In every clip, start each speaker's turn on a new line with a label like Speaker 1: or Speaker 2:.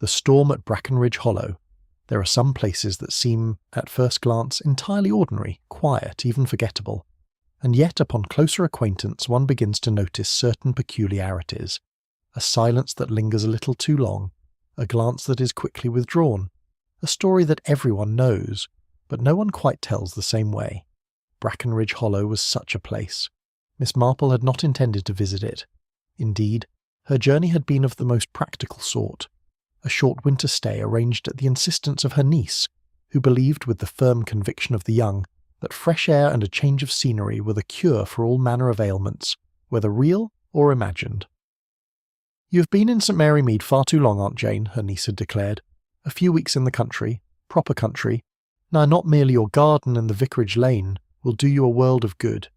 Speaker 1: The storm at Brackenridge Hollow. There are some places that seem, at first glance, entirely ordinary, quiet, even forgettable. And yet, upon closer acquaintance, one begins to notice certain peculiarities. A silence that lingers a little too long, a glance that is quickly withdrawn, a story that everyone knows, but no one quite tells the same way. Brackenridge Hollow was such a place. Miss Marple had not intended to visit it. Indeed, her journey had been of the most practical sort. A short winter stay arranged at the insistence of her niece, who believed with the firm conviction of the young that fresh air and a change of scenery were the cure for all manner of ailments, whether real or imagined. "You have been in St Mary Mead far too long, Aunt Jane," her niece had declared. "A few weeks in the country, proper country, now not merely your garden and the vicarage lane, will do you a world of good."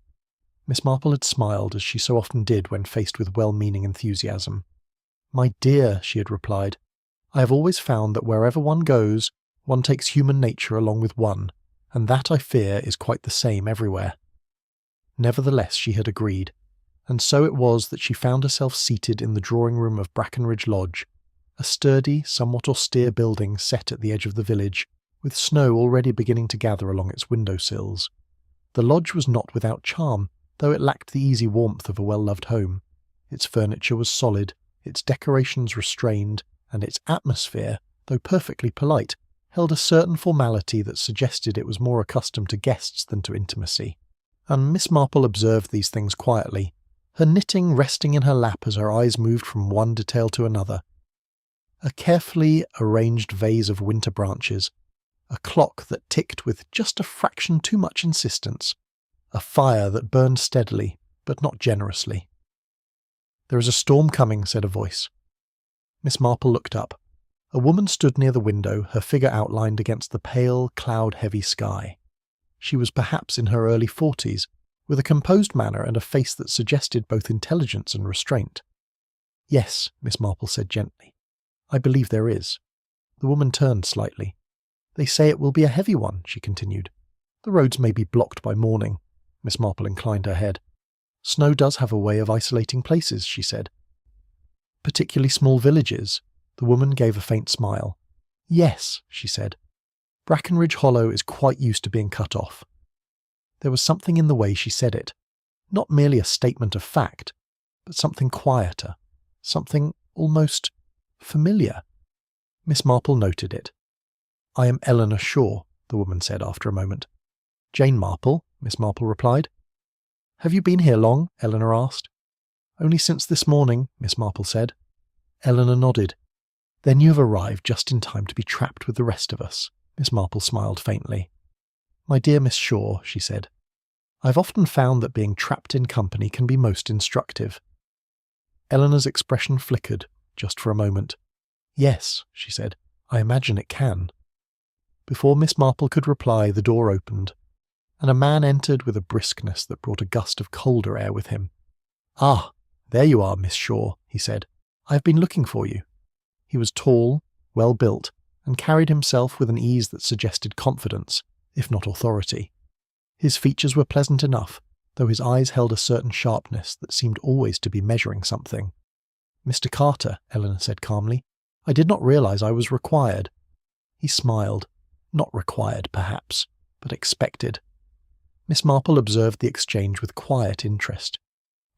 Speaker 1: Miss Marple had smiled, as she so often did when faced with well-meaning enthusiasm. "My dear," she had replied, "I have always found that wherever one goes, one takes human nature along with one, and that, I fear, is quite the same everywhere." Nevertheless, she had agreed, and so it was that she found herself seated in the drawing-room of Brackenridge Lodge, a sturdy, somewhat austere building set at the edge of the village, with snow already beginning to gather along its window-sills. The lodge was not without charm, though it lacked the easy warmth of a well-loved home. Its furniture was solid, its decorations restrained, and its atmosphere, though perfectly polite, held a certain formality that suggested it was more accustomed to guests than to intimacy. And Miss Marple observed these things quietly, her knitting resting in her lap as her eyes moved from one detail to another. A carefully arranged vase of winter branches, a clock that ticked with just a fraction too much insistence, a fire that burned steadily, but not generously. "There is a storm coming," said a voice. Miss Marple looked up. A woman stood near the window, her figure outlined against the pale, cloud-heavy sky. She was perhaps in her early 40s, with a composed manner and a face that suggested both intelligence and restraint. "Yes," Miss Marple said gently. "I believe there is." The woman turned slightly. "They say it will be a heavy one," she continued. "The roads may be blocked by morning." Miss Marple inclined her head. "Snow does have a way of isolating places," she said. "Particularly small villages." The woman gave a faint smile. "Yes," she said. "Brackenridge Hollow is quite used to being cut off." There was something in the way she said it. Not merely a statement of fact, but something quieter, something almost familiar. Miss Marple noted it. "I am Eleanor Shaw," the woman said after a moment. "Jane Marple," Miss Marple replied. "Have you been here long?" Eleanor asked. "Only since this morning," Miss Marple said. Eleanor nodded. "Then you have arrived just in time to be trapped with the rest of us." Miss Marple smiled faintly. "My dear Miss Shaw," she said, "I've often found that being trapped in company can be most instructive." Eleanor's expression flickered, just for a moment. "Yes," she said, "I imagine it can." Before Miss Marple could reply, the door opened, and a man entered with a briskness that brought a gust of colder air with him. "Ah, there you are, Miss Shaw," he said. "I have been looking for you." He was tall, well-built, and carried himself with an ease that suggested confidence, if not authority. His features were pleasant enough, though his eyes held a certain sharpness that seemed always to be measuring something. "Mr. Carter," Eleanor said calmly, "I did not realize I was required." He smiled. Not required, perhaps, but expected. Miss Marple observed the exchange with quiet interest.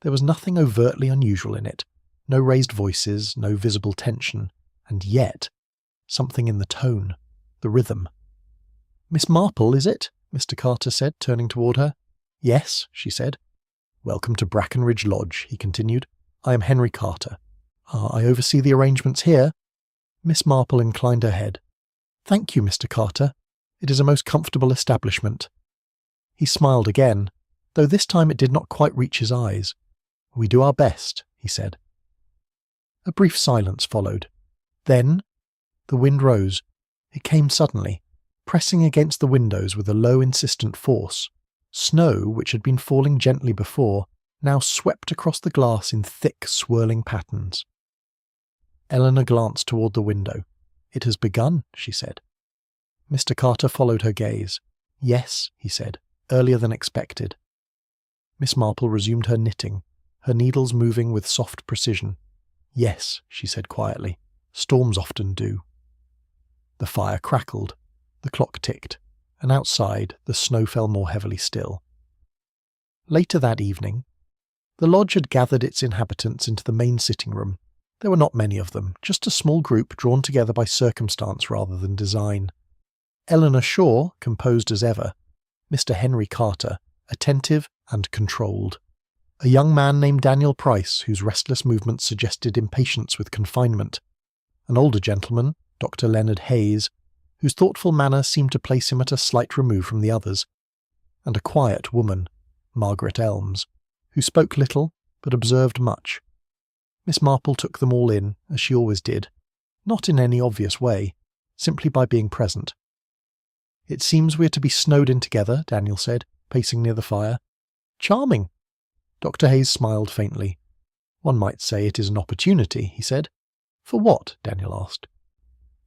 Speaker 1: There was nothing overtly unusual in it, no raised voices, no visible tension, and yet something in the tone, the rhythm. "Miss Marple, is it?" Mr. Carter said, turning toward her. "Yes," she said. "Welcome to Brackenridge Lodge," he continued. "I am Henry Carter. I oversee the arrangements here." Miss Marple inclined her head. "Thank you, Mr. Carter. It is a most comfortable establishment." He smiled again, though this time it did not quite reach his eyes. "We do our best," he said. A brief silence followed. Then the wind rose. It came suddenly, pressing against the windows with a low, insistent force. Snow, which had been falling gently before, now swept across the glass in thick, swirling patterns. Eleanor glanced toward the window. "It has begun," she said. Mr. Carter followed her gaze. "Yes," he said, "earlier than expected." Miss Marple resumed her knitting, her needles moving with soft precision. "Yes," she said quietly, Storms often do. The fire crackled, the clock ticked, and outside the snow fell more heavily still. Later that evening, the lodge had gathered its inhabitants into the main sitting room. There were not many of them, just a small group drawn together by circumstance rather than design. Eleanor Shaw, composed as ever, Mr. Henry Carter, attentive and controlled. A young man named Daniel Price, whose restless movements suggested impatience with confinement. An older gentleman, Dr. Leonard Hayes, whose thoughtful manner seemed to place him at a slight remove from the others. And a quiet woman, Margaret Elms, who spoke little but observed much. Miss Marple took them all in, as she always did, not in any obvious way, simply by being present. "It seems we are to be snowed in together," Daniel said, pacing near the fire. "Charming." Dr. Hayes smiled faintly. "One might say it is an opportunity," he said. "For what?" Daniel asked.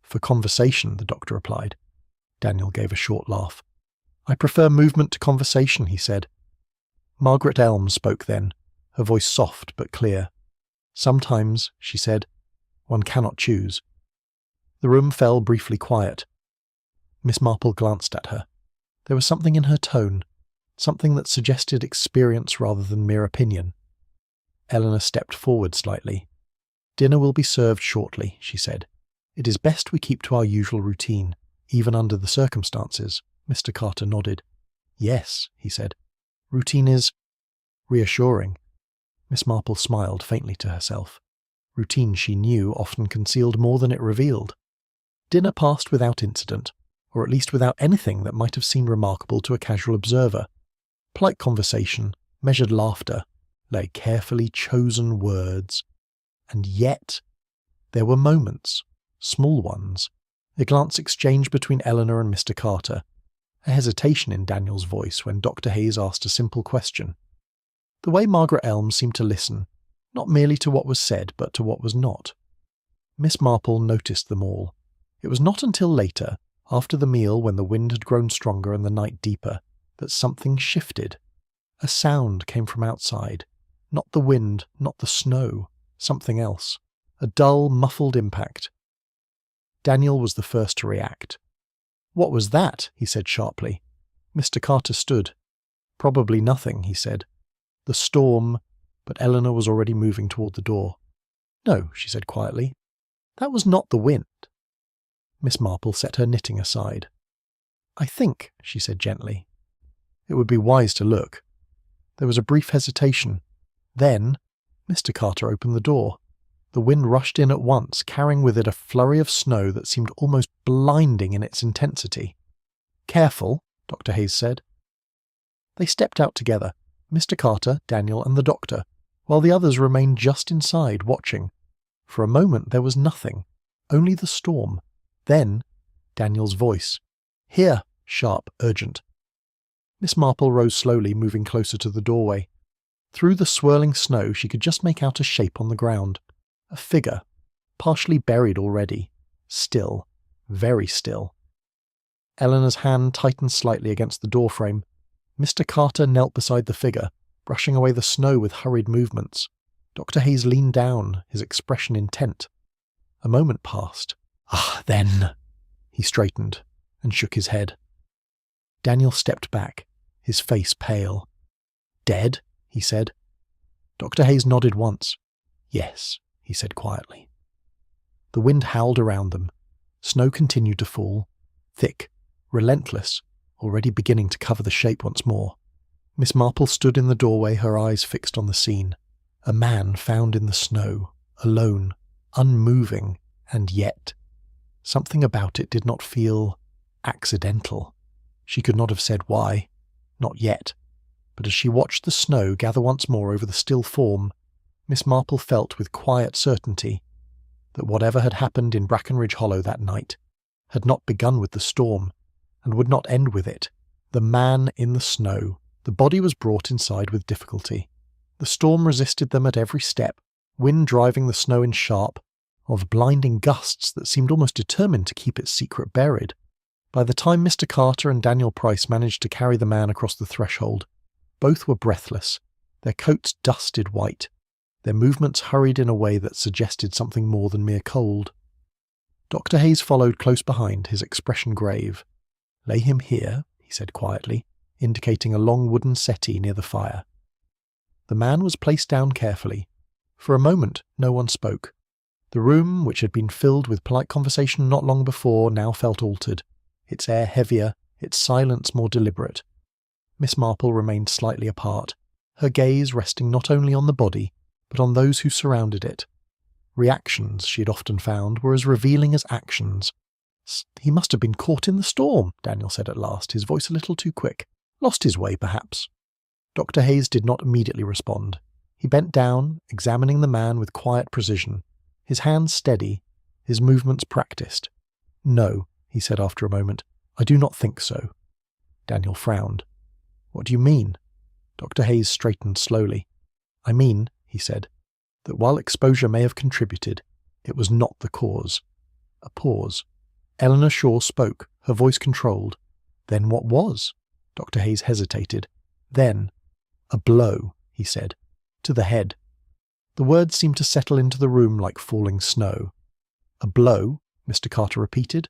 Speaker 1: "For conversation," the doctor replied. Daniel gave a short laugh. "I prefer movement to conversation," he said. Margaret Elms spoke then, her voice soft but clear. "Sometimes," she said, "one cannot choose." The room fell briefly quiet. Miss Marple glanced at her. There was something in her tone, something that suggested experience rather than mere opinion. Eleanor stepped forward slightly. "Dinner will be served shortly," she said. "It is best we keep to our usual routine, even under the circumstances." Mr. Carter nodded. "Yes," he said. "Routine is reassuring." Miss Marple smiled faintly to herself. Routine, she knew, often concealed more than it revealed. Dinner passed without incident, or at least without anything that might have seemed remarkable to a casual observer. Polite conversation, measured laughter, like carefully chosen words. And yet, there were moments, small ones, a glance exchanged between Eleanor and Mr. Carter, a hesitation in Daniel's voice when Dr. Hayes asked a simple question. The way Margaret Elms seemed to listen, not merely to what was said, but to what was not. Miss Marple noticed them all. It was not until later, after the meal when the wind had grown stronger and the night deeper, that something shifted. A sound came from outside. Not the wind, not the snow, something else. A dull, muffled impact. Daniel was the first to react. "What was that?" he said sharply. Mr. Carter stood. "Probably nothing," he said. "The storm," but Eleanor was already moving toward the door. "No," she said quietly. "That was not the wind." Miss Marple set her knitting aside. "I think," she said gently, "it would be wise to look." There was a brief hesitation. Then, Mr. Carter opened the door. The wind rushed in at once, carrying with it a flurry of snow that seemed almost blinding in its intensity. "Careful," Dr. Hayes said. They stepped out together, Mr. Carter, Daniel, and the doctor, while the others remained just inside, watching. For a moment there was nothing, only the storm. Then, Daniel's voice. "Here!" Sharp, urgent. Miss Marple rose slowly, moving closer to the doorway. Through the swirling snow she could just make out a shape on the ground. A figure, partially buried already. Still, very still. Eleanor's hand tightened slightly against the doorframe. Mr. Carter knelt beside the figure, brushing away the snow with hurried movements. Dr. Hayes leaned down, his expression intent. A moment passed. "Ah, then!" He straightened and shook his head. Daniel stepped back, his face pale. "Dead?" he said. Dr. Hayes nodded once. "Yes," he said quietly. The wind howled around them. Snow continued to fall, thick, relentless, already beginning to cover the shape once more. Miss Marple stood in the doorway, her eyes fixed on the scene. A man found in the snow, alone, unmoving, and yet something about it did not feel accidental. She could not have said why, not yet, but as she watched the snow gather once more over the still form, Miss Marple felt with quiet certainty that whatever had happened in Brackenridge Hollow that night had not begun with the storm, and would not end with it. The man in the snow. The body was brought inside with difficulty. The storm resisted them at every step, wind driving the snow in sharp, of blinding gusts that seemed almost determined to keep its secret buried. By the time Mr. Carter and Daniel Price managed to carry the man across the threshold, both were breathless, their coats dusted white, their movements hurried in a way that suggested something more than mere cold. Dr. Hayes followed close behind, his expression grave. "Lay him here," he said quietly, indicating a long wooden settee near the fire. The man was placed down carefully. For a moment no one spoke. The room, which had been filled with polite conversation not long before, now felt altered, its air heavier, its silence more deliberate. Miss Marple remained slightly apart, her gaze resting not only on the body, but on those who surrounded it. Reactions, she had often found, were as revealing as actions. "He must have been caught in the storm," Daniel said at last, his voice a little too quick. "Lost his way, perhaps." Dr. Hayes did not immediately respond. He bent down, examining the man with quiet precision, his hands steady, his movements practiced. "No," he said after a moment, "I do not think so." Daniel frowned. "What do you mean?" Dr. Hayes straightened slowly. "I mean," he said, "that while exposure may have contributed, it was not the cause." A pause. Eleanor Shaw spoke, her voice controlled. "Then what was?" Dr. Hayes hesitated. "Then, a blow," he said, "to the head." The words seemed to settle into the room like falling snow. "A blow?" Mr. Carter repeated.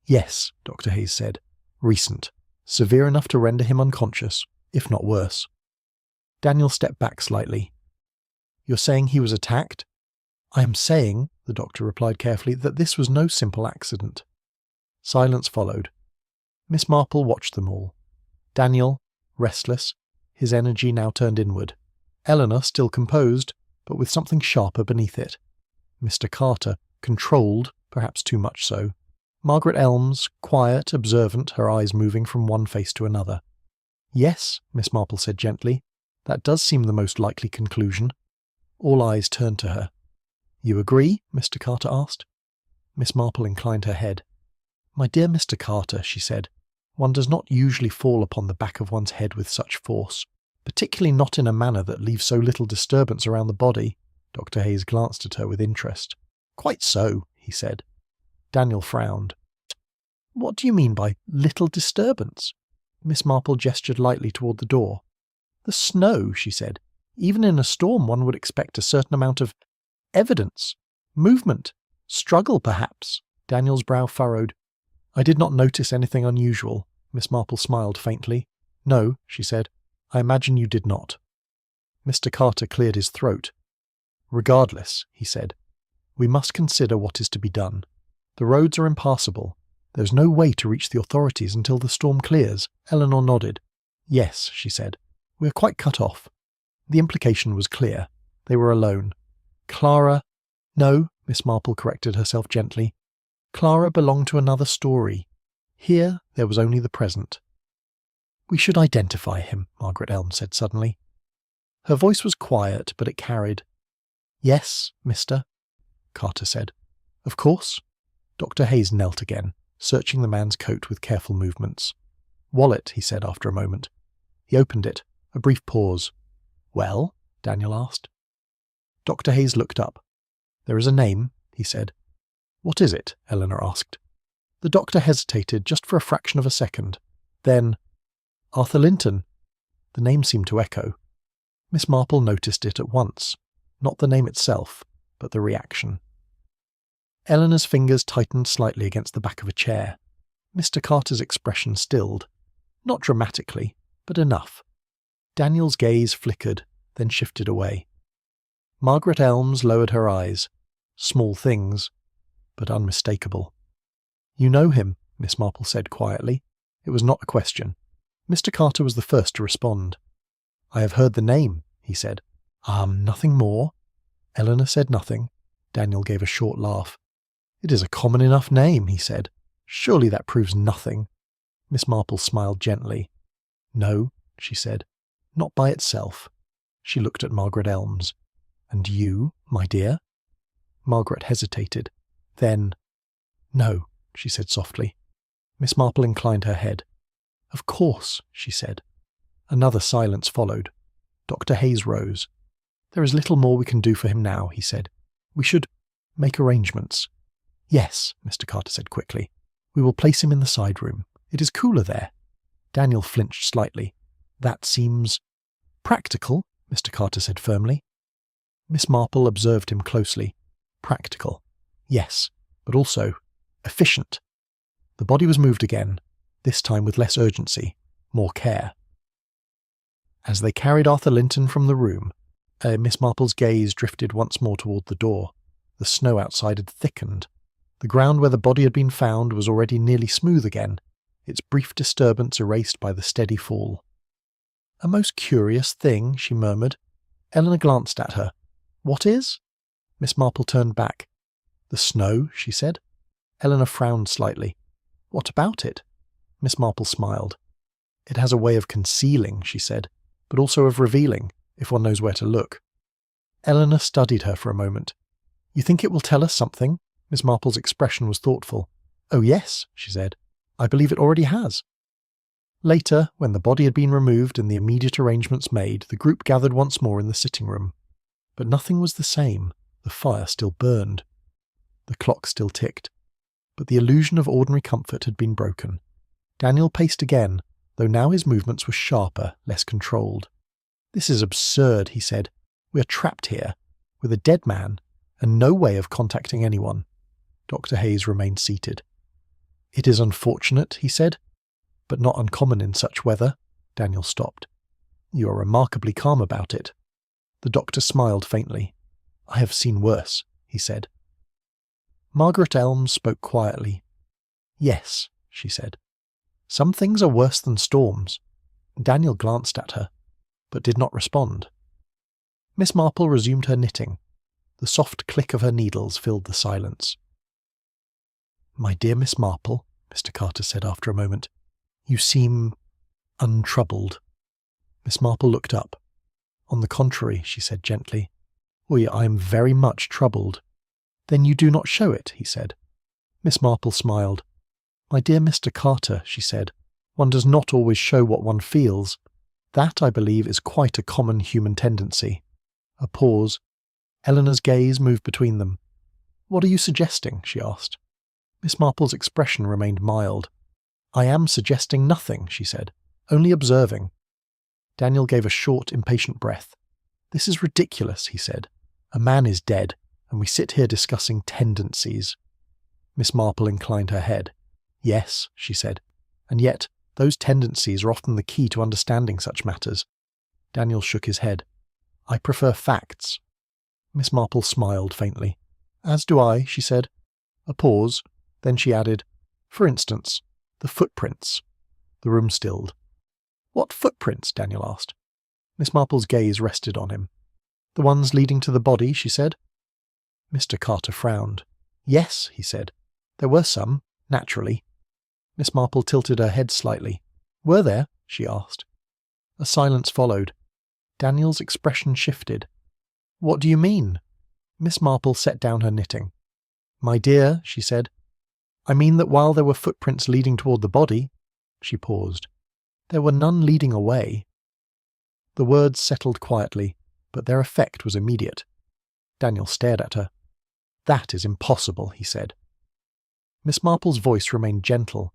Speaker 1: "Yes," Dr. Hayes said. "Recent. Severe enough to render him unconscious, if not worse." Daniel stepped back slightly. "You're saying he was attacked?" "I am saying," the doctor replied carefully, "that this was no simple accident." Silence followed. Miss Marple watched them all. Daniel, restless, his energy now turned inward. Eleanor, still composed, but with something sharper beneath it. Mr. Carter, controlled, perhaps too much so. Margaret Elms, quiet, observant, her eyes moving from one face to another. "Yes," Miss Marple said gently, "that does seem the most likely conclusion." All eyes turned to her. "You agree?" Mr. Carter asked. Miss Marple inclined her head. "My dear Mr. Carter," she said, "one does not usually fall upon the back of one's head with such force, particularly not in a manner that leaves so little disturbance around the body." Dr. Hayes glanced at her with interest. "Quite so," he said. Daniel frowned. "What do you mean by little disturbance?" Miss Marple gestured lightly toward the door. "The snow," she said. "Even in a storm one would expect a certain amount of evidence, movement, struggle perhaps." Daniel's brow furrowed. "I did not notice anything unusual." Miss Marple smiled faintly. "No," she said, "I imagine you did not." Mr. Carter cleared his throat. "Regardless," he said, "we must consider what is to be done. The roads are impassable. There is no way to reach the authorities until the storm clears." Eleanor nodded. "Yes," she said, "we are quite cut off." The implication was clear. They were alone. Clara— No, Miss Marple corrected herself gently. Clara belonged to another story. Here there was only the present. "We should identify him," Margaret Elm said suddenly. Her voice was quiet, but it carried. "Yes, Mr. Carter said. "Of course." Dr. Hayes knelt again, searching the man's coat with careful movements. "Wallet," he said after a moment. He opened it. A brief pause. "Well?" Daniel asked. Dr. Hayes looked up. "There is a name," he said. "What is it?" Eleanor asked. The doctor hesitated just for a fraction of a second. Then, "Arthur Linton." The name seemed to echo. Miss Marple noticed it at once. Not the name itself, but the reaction. Eleanor's fingers tightened slightly against the back of a chair. Mr. Carter's expression stilled. Not dramatically, but enough. Daniel's gaze flickered, then shifted away. Margaret Elms lowered her eyes. Small things, but unmistakable. "You know him," Miss Marple said quietly. It was not a question. Mr. Carter was the first to respond. "I have heard the name," he said. Nothing more?" Eleanor said nothing. Daniel gave a short laugh. "It is a common enough name," he said. "Surely that proves nothing." Miss Marple smiled gently. "No," she said. "Not by itself." She looked at Margaret Elms. "And you, my dear?" Margaret hesitated. Then, "No," she said softly. Miss Marple inclined her head. "Of course," she said. Another silence followed. Dr. Hayes rose. "There is little more we can do for him now," he said. "We should make arrangements." "Yes," Mr. Carter said quickly. "We will place him in the side room. It is cooler there." Daniel flinched slightly. "That seems practical," Mr. Carter said firmly. Miss Marple observed him closely. "Practical. Yes, but also efficient. The body was moved again, this time with less urgency, more care. As they carried Arthur Linton from the room, Miss Marple's gaze drifted once more toward the door. The snow outside had thickened. The ground where the body had been found was already nearly smooth again, its brief disturbance erased by the steady fall. "A most curious thing," she murmured. Eleanor glanced at her. "What is?" Miss Marple turned back. "The snow," she said. Eleanor frowned slightly. "What about it?" Miss Marple smiled. "It has a way of concealing," she said, "but also of revealing, if one knows where to look." Eleanor studied her for a moment. "You think it will tell us something?" Miss Marple's expression was thoughtful. "Oh yes," she said. "I believe it already has." Later, when the body had been removed and the immediate arrangements made, the group gathered once more in the sitting room. But nothing was the same. The fire still burned. The clock still ticked. But the illusion of ordinary comfort had been broken. Daniel paced again, though now his movements were sharper, less controlled. "This is absurd," he said. "We are trapped here, with a dead man, and no way of contacting anyone." Dr. Hayes remained seated. "It is unfortunate," he said, "but not uncommon in such weather." Daniel stopped. "You are remarkably calm about it." The doctor smiled faintly. "I have seen worse," he said. Margaret Elms spoke quietly. "Yes," she said. "Some things are worse than storms." Daniel glanced at her, but did not respond. Miss Marple resumed her knitting. The soft click of her needles filled the silence. "My dear Miss Marple," Mr. Carter said after a moment, "you seem untroubled." Miss Marple looked up. "On the contrary," she said gently, I am very much troubled." "Then you do not show it," he said. Miss Marple smiled. "My dear Mr. Carter," she said, "one does not always show what one feels. That, I believe, is quite a common human tendency." A pause. Eleanor's gaze moved between them. "What are you suggesting?" she asked. Miss Marple's expression remained mild. "I am suggesting nothing," she said, "only observing." Daniel gave a short, impatient breath. "This is ridiculous," he said. "A man is dead, and we sit here discussing tendencies." Miss Marple inclined her head. "Yes," she said, "and yet those tendencies are often the key to understanding such matters." Daniel shook his head. "I prefer facts." Miss Marple smiled faintly. "As do I," she said. A pause. Then she added, "For instance, the footprints." The room stilled. "What footprints?" Daniel asked. Miss Marple's gaze rested on him. "The ones leading to the body," she said. Mr. Carter frowned. "Yes," he said. "There were some, naturally." Miss Marple tilted her head slightly. "Were there?" she asked. A silence followed. Daniel's expression shifted. "What do you mean?" Miss Marple set down her knitting. "My dear," she said, "I mean that while there were footprints leading toward the body—" She paused. "There were none leading away." The words settled quietly, but their effect was immediate. Daniel stared at her. "That is impossible," he said. Miss Marple's voice remained gentle.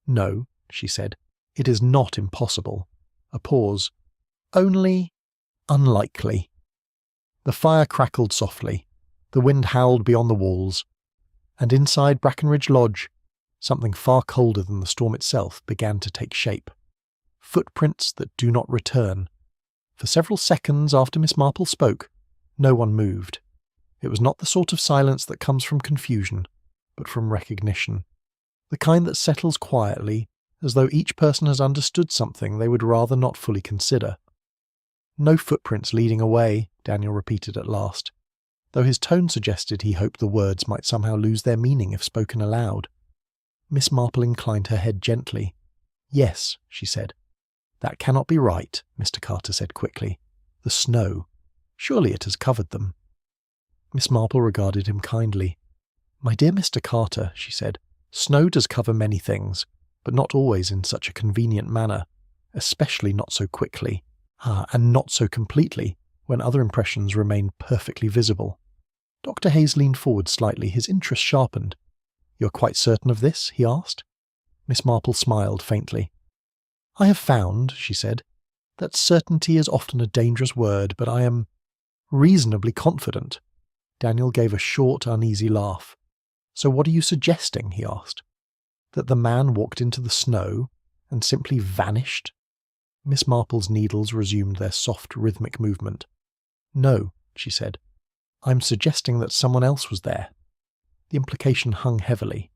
Speaker 1: "No," she said, "it is not impossible." A pause. "Only unlikely." The fire crackled softly. The wind howled beyond the walls. And inside Brackenridge Lodge, something far colder than the storm itself began to take shape. Footprints that do not return. For several seconds after Miss Marple spoke, no one moved. It was not the sort of silence that comes from confusion, but from recognition. The kind that settles quietly, as though each person has understood something they would rather not fully consider. "No footprints leading away," Daniel repeated at last, though his tone suggested he hoped the words might somehow lose their meaning if spoken aloud. Miss Marple inclined her head gently. "Yes," she said. "That cannot be right," Mr. Carter said quickly. "The snow. Surely it has covered them." Miss Marple regarded him kindly. "My dear Mr. Carter," she said, "snow does cover many things, but not always in such a convenient manner, especially not so quickly, and not so completely, when other impressions remain perfectly visible." Dr. Hayes leaned forward slightly, his interest sharpened. "You're quite certain of this?" he asked. Miss Marple smiled faintly. "I have found," she said, "that certainty is often a dangerous word, but I am reasonably confident." Daniel gave a short, uneasy laugh. So what are you suggesting? He asked. That the man walked into the snow and simply vanished? Miss Marple's needles resumed their soft, rhythmic movement. No, she said. I'm suggesting that someone else was there. The implication hung heavily.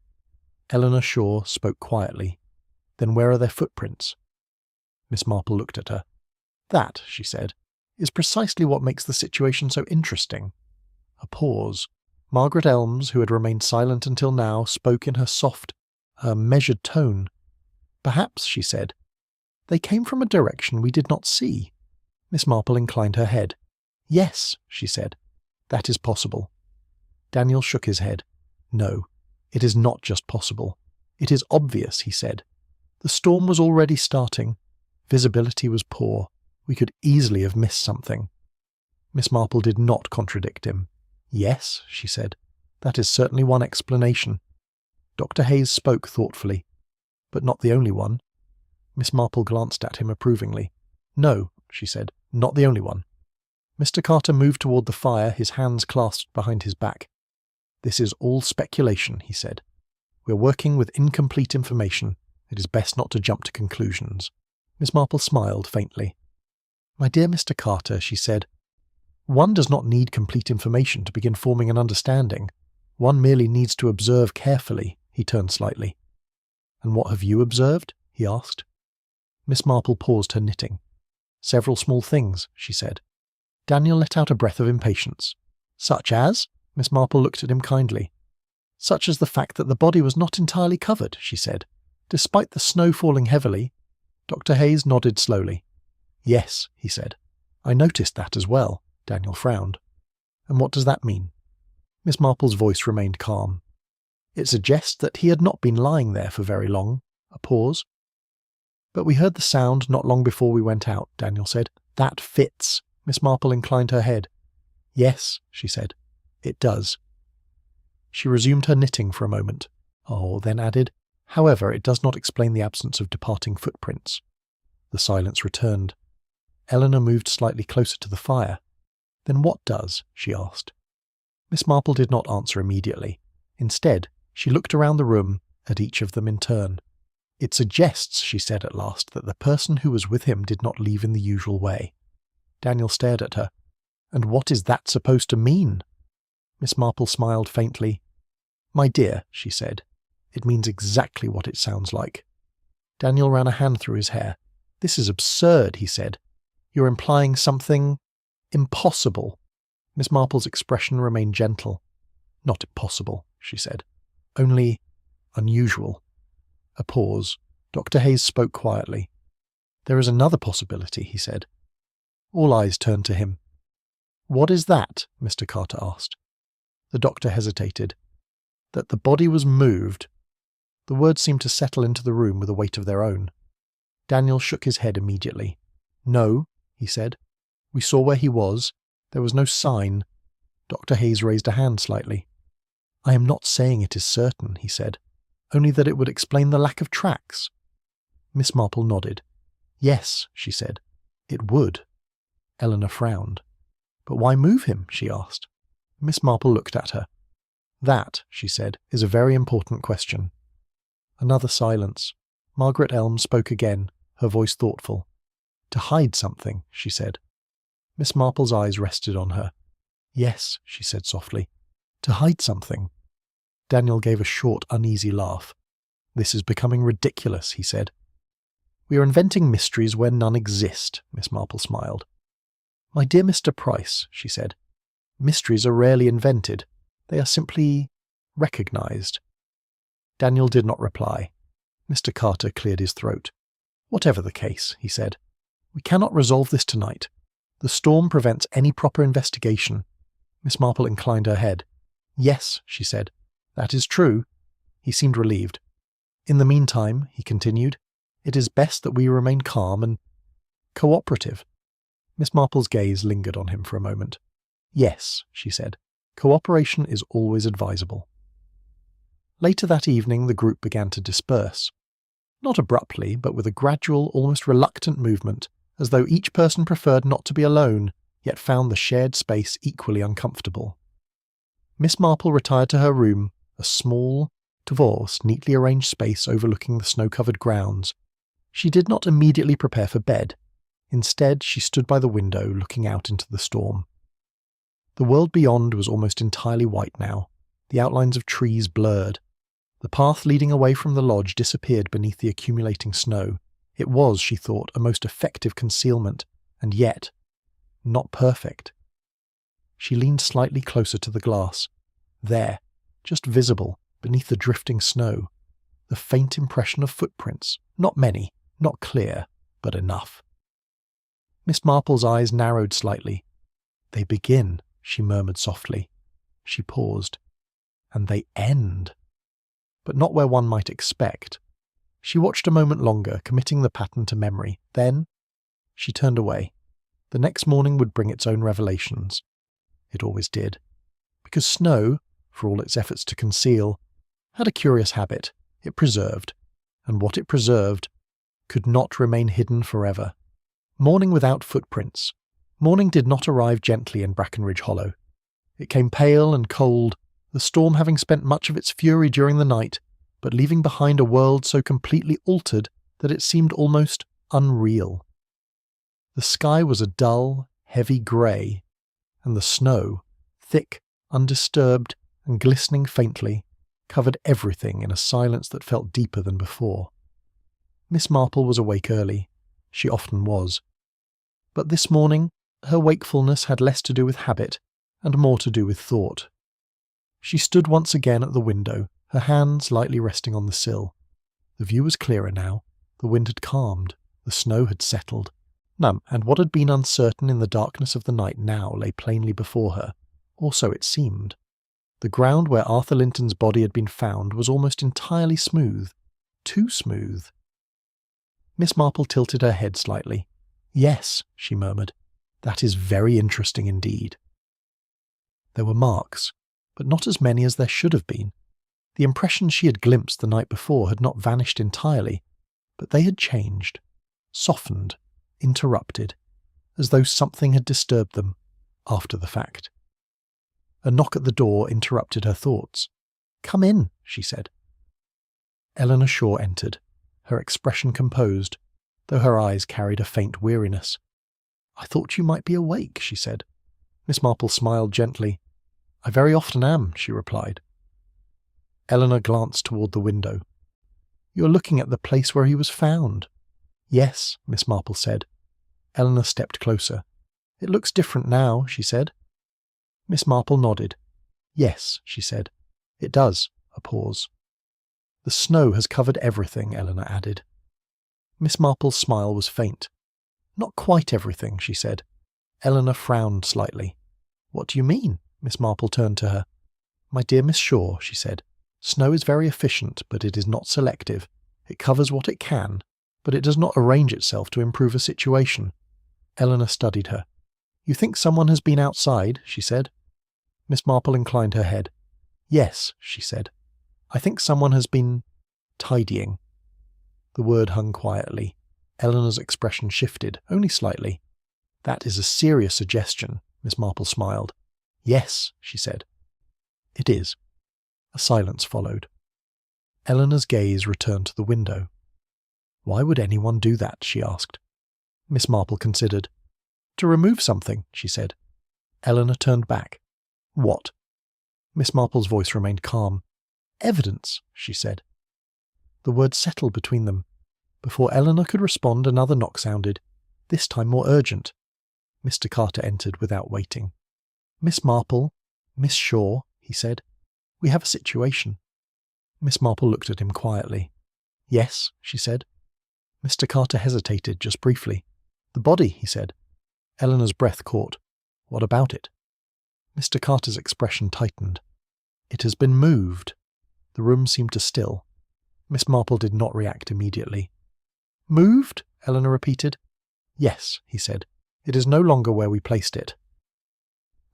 Speaker 1: Eleanor Shaw spoke quietly. Then where are their footprints? Miss Marple looked at her. That, she said, is precisely what makes the situation so interesting. A pause. Margaret Elms, who had remained silent until now, spoke in her soft, measured tone. Perhaps, she said, they came from a direction we did not see. Miss Marple inclined her head. Yes, she said, that is possible. Daniel shook his head. No, it is not just possible. It is obvious, he said. The storm was already starting. Visibility was poor. We could easily have missed something. Miss Marple did not contradict him. Yes, she said, that is certainly one explanation. Dr. Hayes spoke thoughtfully. But not the only one. Miss Marple glanced at him approvingly. No, she said, not the only one. Mr. Carter moved toward the fire, his hands clasped behind his back. This is all speculation, he said. We're working with incomplete information. It is best not to jump to conclusions. Miss Marple smiled faintly. My dear Mr. Carter, she said, one does not need complete information to begin forming an understanding. One merely needs to observe carefully. He turned slightly. And what have you observed? He asked. Miss Marple paused her knitting. Several small things, she said. Daniel let out a breath of impatience. Such as? Miss Marple looked at him kindly. Such as the fact that the body was not entirely covered, she said, despite the snow falling heavily. Dr. Hayes nodded slowly. Yes, he said. I noticed that as well. Daniel frowned. And what does that mean? Miss Marple's voice remained calm. It suggests that he had not been lying there for very long. A pause. But we heard the sound not long before we went out, Daniel said. That fits. Miss Marple inclined her head. Yes, she said. It does. She resumed her knitting for a moment. Oh, then added, however, it does not explain the absence of departing footprints. The silence returned. Eleanor moved slightly closer to the fire. Then what does? She asked. Miss Marple did not answer immediately. Instead, she looked around the room, at each of them in turn. It suggests, she said at last, that the person who was with him did not leave in the usual way. Daniel stared at her. And what is that supposed to mean? Miss Marple smiled faintly. My dear, she said, it means exactly what it sounds like. Daniel ran a hand through his hair. This is absurd, he said. You're implying something impossible. Miss Marple's expression remained gentle. Not impossible, she said. Only unusual. A pause. Dr. Hayes spoke quietly. There is another possibility, he said. All eyes turned to him. What is that? Mr. Carter asked. The doctor hesitated. That the body was moved. The words seemed to settle into the room with a weight of their own. Daniel shook his head immediately. No, he said. We saw where he was. There was no sign. Dr. Hayes raised a hand slightly. I am not saying it is certain, he said, only that it would explain the lack of tracks. Miss Marple nodded. Yes, she said, it would. Eleanor frowned. But why move him? She asked. Miss Marple looked at her. That, she said, is a very important question. Another silence. Margaret Elm spoke again, her voice thoughtful. To hide something, she said. Miss Marple's eyes rested on her. Yes, she said softly. To hide something. Daniel gave a short, uneasy laugh. This is becoming ridiculous, he said. We are inventing mysteries where none exist, Miss Marple smiled. My dear Mr. Price, she said, mysteries are rarely invented. They are simply recognized. Daniel did not reply. Mr. Carter cleared his throat. Whatever the case, he said, we cannot resolve this tonight. The storm prevents any proper investigation. Miss Marple inclined her head. Yes, she said, that is true. He seemed relieved. In the meantime, he continued, it is best that we remain calm and cooperative. Miss Marple's gaze lingered on him for a moment. Yes, she said, cooperation is always advisable. Later that evening the group began to disperse. Not abruptly, but with a gradual, almost reluctant movement, as though each person preferred not to be alone, yet found the shared space equally uncomfortable. Miss Marple retired to her room, a a small, divorced, neatly arranged space overlooking the snow-covered grounds, she did not immediately prepare for bed. Instead, she stood by the window looking out into the storm. The world beyond was almost entirely white now, the outlines of trees blurred. The path leading away from the lodge disappeared beneath the accumulating snow. It was, she thought, a most effective concealment, and yet not perfect. She leaned slightly closer to the glass. There, just visible, beneath the drifting snow, the faint impression of footprints, not many, not clear, but enough. Miss Marple's eyes narrowed slightly. "They begin," she murmured softly. She paused. "And they end." But not where one might expect. She watched a moment longer, committing the pattern to memory. Then she turned away. The next morning would bring its own revelations. It always did. Because snow, for all its efforts to conceal, had a curious habit. It preserved. And what it preserved could not remain hidden forever. Morning without footprints. Morning did not arrive gently in Brackenridge Hollow. It came pale and cold, the storm having spent much of its fury during the night, but leaving behind a world so completely altered that it seemed almost unreal. The sky was a dull, heavy grey, and the snow, thick, undisturbed, and glistening faintly, covered everything in a silence that felt deeper than before. Miss Marple was awake early. She often was. But this morning, her wakefulness had less to do with habit and more to do with thought. She stood once again at the window, her hands lightly resting on the sill. The view was clearer now. The wind had calmed. The snow had settled. And what had been uncertain in the darkness of the night now lay plainly before her, or so it seemed. The ground where Arthur Linton's body had been found was almost entirely smooth. Too smooth. Miss Marple tilted her head slightly. "Yes," she murmured. "That is very interesting indeed." There were marks, but not as many as there should have been. The impressions she had glimpsed the night before had not vanished entirely, but they had changed, softened, interrupted, as though something had disturbed them after the fact. A knock at the door interrupted her thoughts. "Come in," she said. Eleanor Shaw entered, her expression composed, though her eyes carried a faint weariness. "I thought you might be awake," she said. Miss Marple smiled gently. "I very often am," she replied. Eleanor glanced toward the window. "You're looking at the place where he was found." "Yes," Miss Marple said. Eleanor stepped closer. "It looks different now," she said. Miss Marple nodded. "Yes," she said. "It does." A pause. "The snow has covered everything," Eleanor added. Miss Marple's smile was faint. "Not quite everything," she said. Eleanor frowned slightly. "What do you mean?" Miss Marple turned to her. "My dear Miss Shaw," she said, "snow is very efficient, but it is not selective. It covers what it can, but it does not arrange itself to improve a situation." Eleanor studied her. "You think someone has been outside?" she said. Miss Marple inclined her head. "Yes," she said. "I think someone has been tidying." The word hung quietly. Eleanor's expression shifted, only slightly. "That is a serious suggestion," Miss Marple smiled. "Yes," she said. "It is." A silence followed. Eleanor's gaze returned to the window. "Why would anyone do that?" she asked. Miss Marple considered. "To remove something," she said. Eleanor turned back. "What?" Miss Marple's voice remained calm. "Evidence," she said. The words settled between them. Before Eleanor could respond, another knock sounded, this time more urgent. Mr. Carter entered without waiting. "Miss Marple, Miss Shaw," he said. "We have a situation." Miss Marple looked at him quietly. "Yes," she said. Mr. Carter hesitated just briefly. "The body," he said. Eleanor's breath caught. "What about it?" Mr. Carter's expression tightened. "It has been moved." The room seemed to still. Miss Marple did not react immediately. "Moved?" Eleanor repeated. "Yes," he said. "It is no longer where we placed it."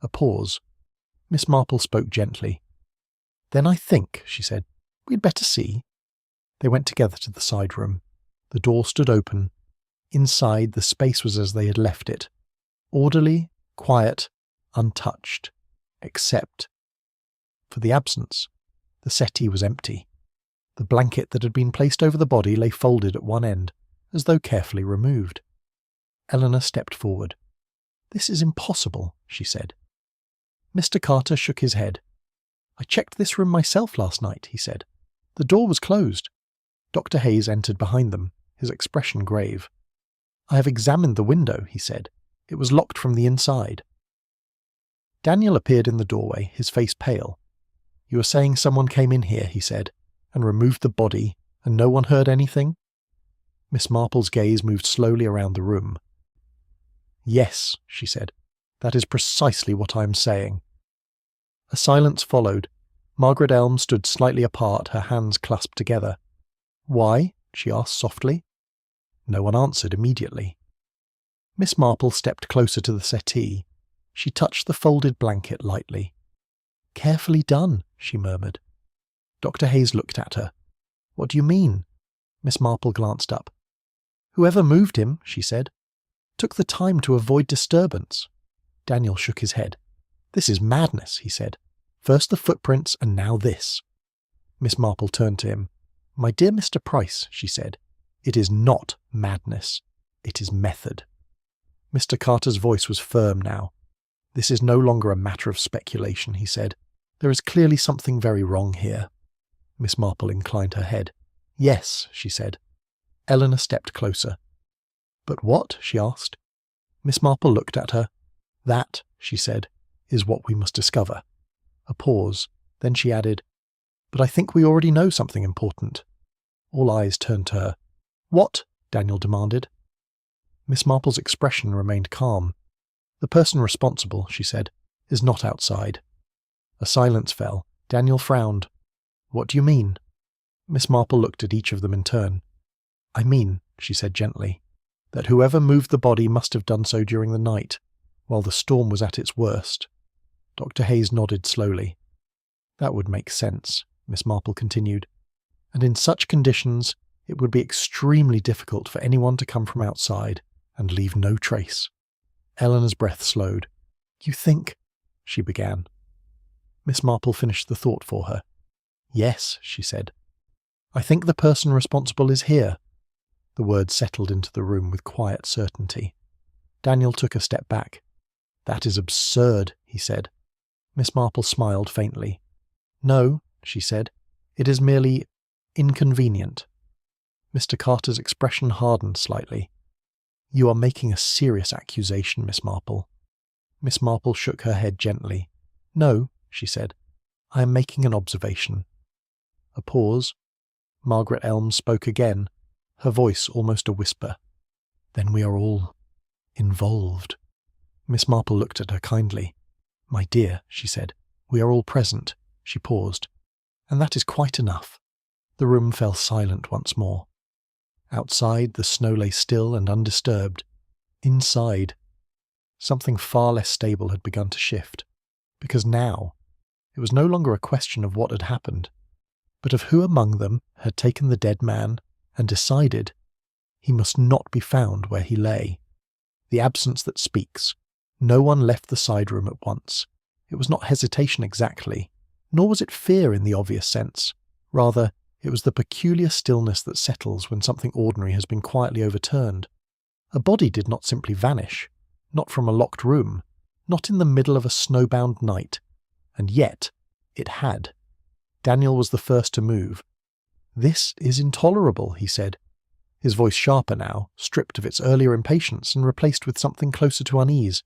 Speaker 1: A pause. Miss Marple spoke gently. "Then I think," she said, "we'd better see." They went together to the side room. The door stood open. Inside, the space was as they had left it. Orderly, quiet, untouched. Except for the absence. The settee was empty. The blanket that had been placed over the body lay folded at one end, as though carefully removed. Eleanor stepped forward. "This is impossible," she said. Mr. Carter shook his head. "I checked this room myself last night," he said. "The door was closed." Dr. Hayes entered behind them, his expression grave. "I have examined the window," he said. "It was locked from the inside." Daniel appeared in the doorway, his face pale. "You are saying someone came in here," he said, "and removed the body, and no one heard anything?" Miss Marple's gaze moved slowly around the room. "Yes," she said. "That is precisely what I am saying." A silence followed. Margaret Elm stood slightly apart, her hands clasped together. "Why?" she asked softly. No one answered immediately. Miss Marple stepped closer to the settee. She touched the folded blanket lightly. "Carefully done," she murmured. Dr. Hayes looked at her. "What do you mean?" Miss Marple glanced up. "Whoever moved him," she said, "took the time to avoid disturbance." Daniel shook his head. "This is madness," he said. "First the footprints, and now this." Miss Marple turned to him. "My dear Mr. Price," she said, "it is not madness. It is method." Mr. Carter's voice was firm now. "This is no longer a matter of speculation," he said. "There is clearly something very wrong here." Miss Marple inclined her head. "Yes," she said. Eleanor stepped closer. "But what?" she asked. Miss Marple looked at her. "That," she said, "is what we must discover." A pause. Then she added, "But I think we already know something important." All eyes turned to her. "What?" Daniel demanded. Miss Marple's expression remained calm. "The person responsible," she said, "is not outside." A silence fell. Daniel frowned. "What do you mean?" Miss Marple looked at each of them in turn. "I mean," she said gently, "that whoever moved the body must have done so during the night, while the storm was at its worst." Dr. Hayes nodded slowly. "That would make sense," Miss Marple continued. "And in such conditions, it would be extremely difficult for anyone to come from outside and leave no trace." Eleanor's breath slowed. "You think—" she began. Miss Marple finished the thought for her. "Yes," she said. "I think the person responsible is here." The words settled into the room with quiet certainty. Daniel took a step back. "That is absurd," he said. Miss Marple smiled faintly. "No," she said. "It is merely inconvenient." Mr. Carter's expression hardened slightly. "You are making a serious accusation, Miss Marple." Miss Marple shook her head gently. "No," she said. "I am making an observation." A pause. Margaret Elm spoke again, her voice almost a whisper. "Then we are all involved." Miss Marple looked at her kindly. "My dear," she said, "we are all present." She paused. "And that is quite enough." The room fell silent once more. Outside, the snow lay still and undisturbed. Inside, something far less stable had begun to shift, because now it was no longer a question of what had happened, but of who among them had taken the dead man and decided he must not be found where he lay. The absence that speaks. No one left the side room at once. It was not hesitation exactly, nor was it fear in the obvious sense. Rather, it was the peculiar stillness that settles when something ordinary has been quietly overturned. A body did not simply vanish, not from a locked room, not in the middle of a snowbound night, and yet it had. Daniel was the first to move. "This is intolerable," he said, his voice sharper now, stripped of its earlier impatience and replaced with something closer to unease.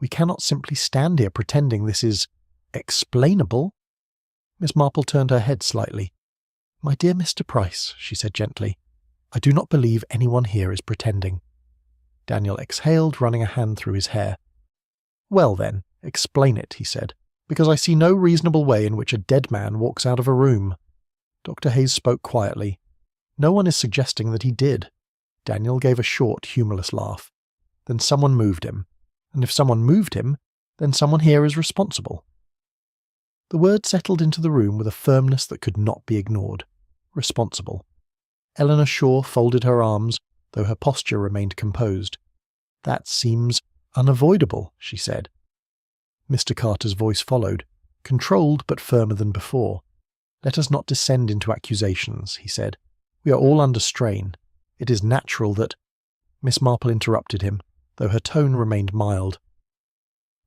Speaker 1: "We cannot simply stand here pretending this is explainable." Miss Marple turned her head slightly. "My dear Mr. Price," she said gently, "I do not believe anyone here is pretending." Daniel exhaled, running a hand through his hair. "Well then, explain it," he said, "because I see no reasonable way in which a dead man walks out of a room." Dr. Hayes spoke quietly. "No one is suggesting that he did." Daniel gave a short, humourless laugh. "Then someone moved him. And if someone moved him, then someone here is responsible." The word settled into the room with a firmness that could not be ignored. Responsible. Eleanor Shaw folded her arms, though her posture remained composed. "That seems unavoidable," she said. Mr. Carter's voice followed, controlled but firmer than before. Let us not descend into accusations, he said. We are all under strain. It is natural that— Miss Marple interrupted him, though her tone remained mild.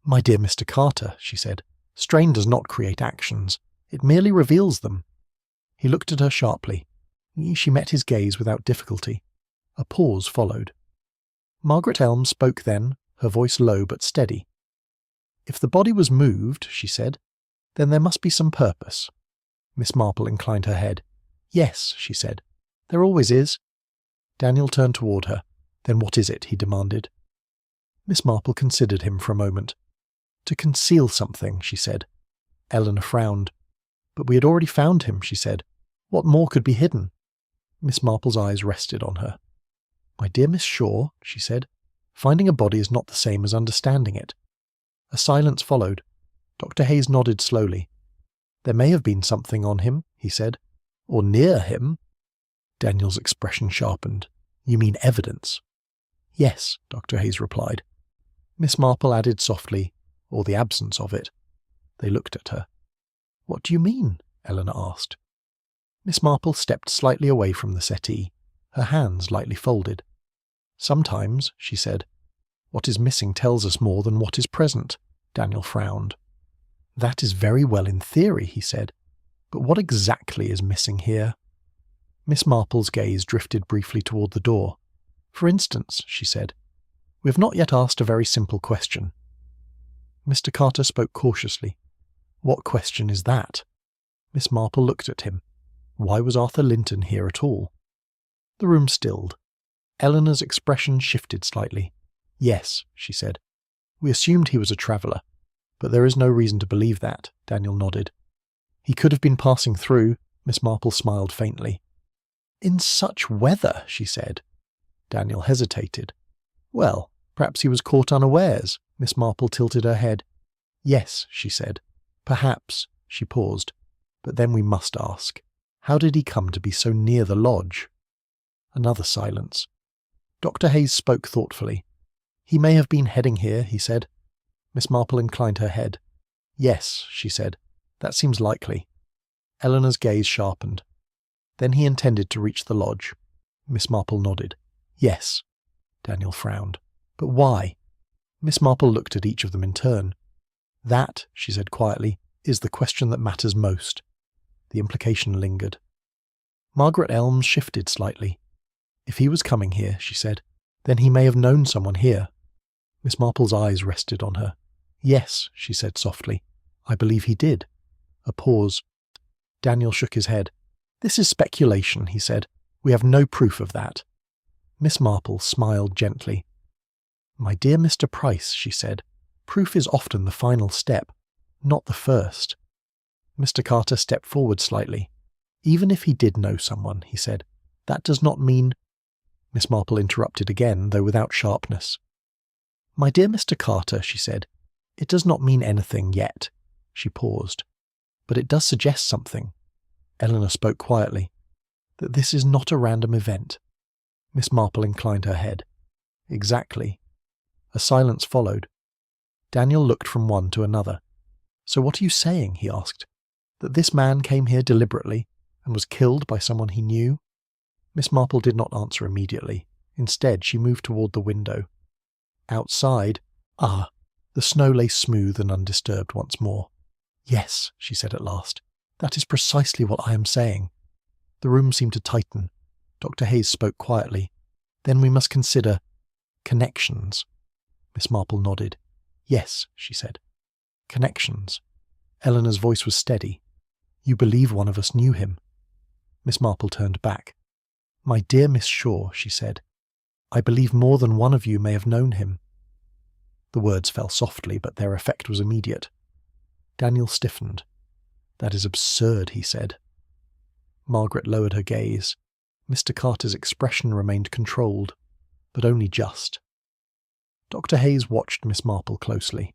Speaker 1: My dear Mr. Carter, she said, strain does not create actions. It merely reveals them. He looked at her sharply. She met his gaze without difficulty. A pause followed. Margaret Elm spoke then, her voice low but steady. If the body was moved, she said, then there must be some purpose. Miss Marple inclined her head. Yes, she said. There always is. Daniel turned toward her. Then what is it? He demanded. Miss Marple considered him for a moment. To conceal something, she said. Eleanor frowned. But we had already found him, she said. What more could be hidden? Miss Marple's eyes rested on her. My dear Miss Shaw, she said, finding a body is not the same as understanding it. A silence followed. Dr. Hayes nodded slowly. There may have been something on him, he said. Or near him. Daniel's expression sharpened. You mean evidence? Yes, Dr. Hayes replied. Miss Marple added softly, or the absence of it. They looked at her. What do you mean? Eleanor asked. Miss Marple stepped slightly away from the settee, her hands lightly folded. Sometimes, she said, what is missing tells us more than what is present. Daniel frowned. That is very well in theory, he said. But what exactly is missing here? Miss Marple's gaze drifted briefly toward the door. For instance, she said, we have not yet asked a very simple question. Mr. Carter spoke cautiously. What question is that? Miss Marple looked at him. Why was Arthur Linton here at all? The room stilled. Eleanor's expression shifted slightly. Yes, she said. We assumed he was a traveller, but there is no reason to believe that, Daniel nodded. He could have been passing through, Miss Marple smiled faintly. In such weather, she said. Daniel hesitated. Well, perhaps he was caught unawares, Miss Marple tilted her head. Yes, she said. Perhaps, she paused. But then we must ask, how did he come to be so near the lodge? Another silence. Dr. Hayes spoke thoughtfully. He may have been heading here, he said. Miss Marple inclined her head. Yes, she said. That seems likely. Eleanor's gaze sharpened. Then he intended to reach the lodge. Miss Marple nodded. Yes. Daniel frowned. But why? Miss Marple looked at each of them in turn. That, she said quietly, is the question that matters most. The implication lingered. Margaret Elm shifted slightly. If he was coming here, she said, then he may have known someone here. Miss Marple's eyes rested on her. Yes, she said softly. I believe he did. A pause. Daniel shook his head. This is speculation, he said. We have no proof of that. Miss Marple smiled gently. My dear Mr. Price, she said, proof is often the final step, not the first. Mr. Carter stepped forward slightly. Even if he did know someone, he said, that does not mean— Miss Marple interrupted again, though without sharpness. My dear Mr. Carter, she said, it does not mean anything yet. She paused. But it does suggest something. Eleanor spoke quietly. That this is not a random event. Miss Marple inclined her head. Exactly. A silence followed. Daniel looked from one to another. So what are you saying? He asked. That this man came here deliberately and was killed by someone he knew? Miss Marple did not answer immediately. Instead, she moved toward the window. Outside, the snow lay smooth and undisturbed once more. Yes, she said at last. That is precisely what I am saying. The room seemed to tighten. Dr. Hayes spoke quietly. Then we must consider connections. Miss Marple nodded. Yes, she said. Connections. Eleanor's voice was steady. You believe one of us knew him. Miss Marple turned back. My dear Miss Shaw, she said, I believe more than one of you may have known him. The words fell softly, but their effect was immediate. Daniel stiffened. That is absurd, he said. Margaret lowered her gaze. Mr. Carter's expression remained controlled, but only just. Dr. Hayes watched Miss Marple closely.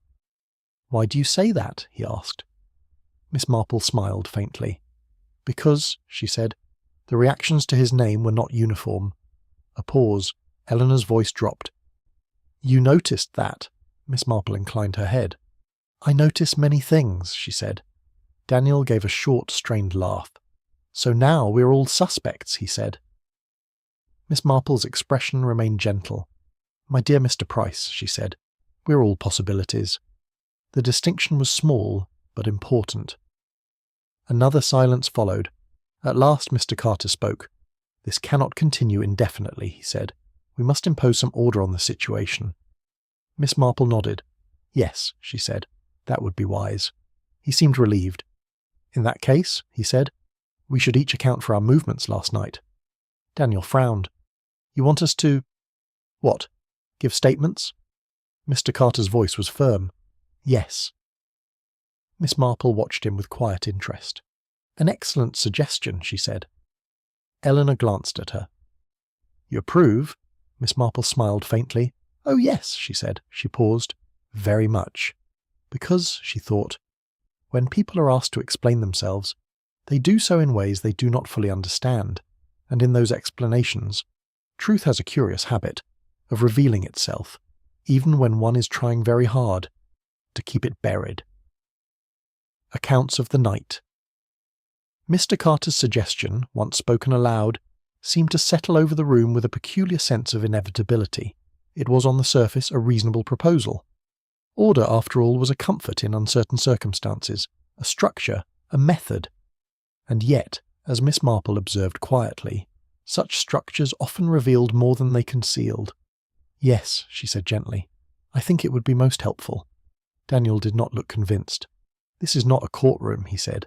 Speaker 1: Why do you say that? He asked. Miss Marple smiled faintly. Because, she said, the reactions to his name were not uniform. A pause. Eleanor's voice dropped. You noticed that? Miss Marple inclined her head. I notice many things, she said. Daniel gave a short, strained laugh. "So now we're all suspects," he said. Miss Marple's expression remained gentle. "My dear Mr. Price," she said, "we're all possibilities." The distinction was small, but important. Another silence followed. At last Mr. Carter spoke. "This cannot continue indefinitely," he said. "We must impose some order on the situation." Miss Marple nodded. "Yes," she said, "that would be wise." He seemed relieved. "In that case," he said, "we should each account for our movements last night." Daniel frowned. "You want us to—" "What? Give statements?" Mr. Carter's voice was firm. "Yes." Miss Marple watched him with quiet interest. "An excellent suggestion," she said. Eleanor glanced at her. "You approve?" Miss Marple smiled faintly. "Oh, yes," she said. She paused. "Very much." Because, she thought, when people are asked to explain themselves, they do so in ways they do not fully understand, and in those explanations, truth has a curious habit of revealing itself, even when one is trying very hard to keep it buried. Accounts of the night. Mr. Carter's suggestion, once spoken aloud, seemed to settle over the room with a peculiar sense of inevitability. It was on the surface a reasonable proposal. Order, after all, was a comfort in uncertain circumstances, a structure, a method. And yet, as Miss Marple observed quietly, such structures often revealed more than they concealed. "Yes," she said gently, "I think it would be most helpful." Daniel did not look convinced. "This is not a courtroom," he said.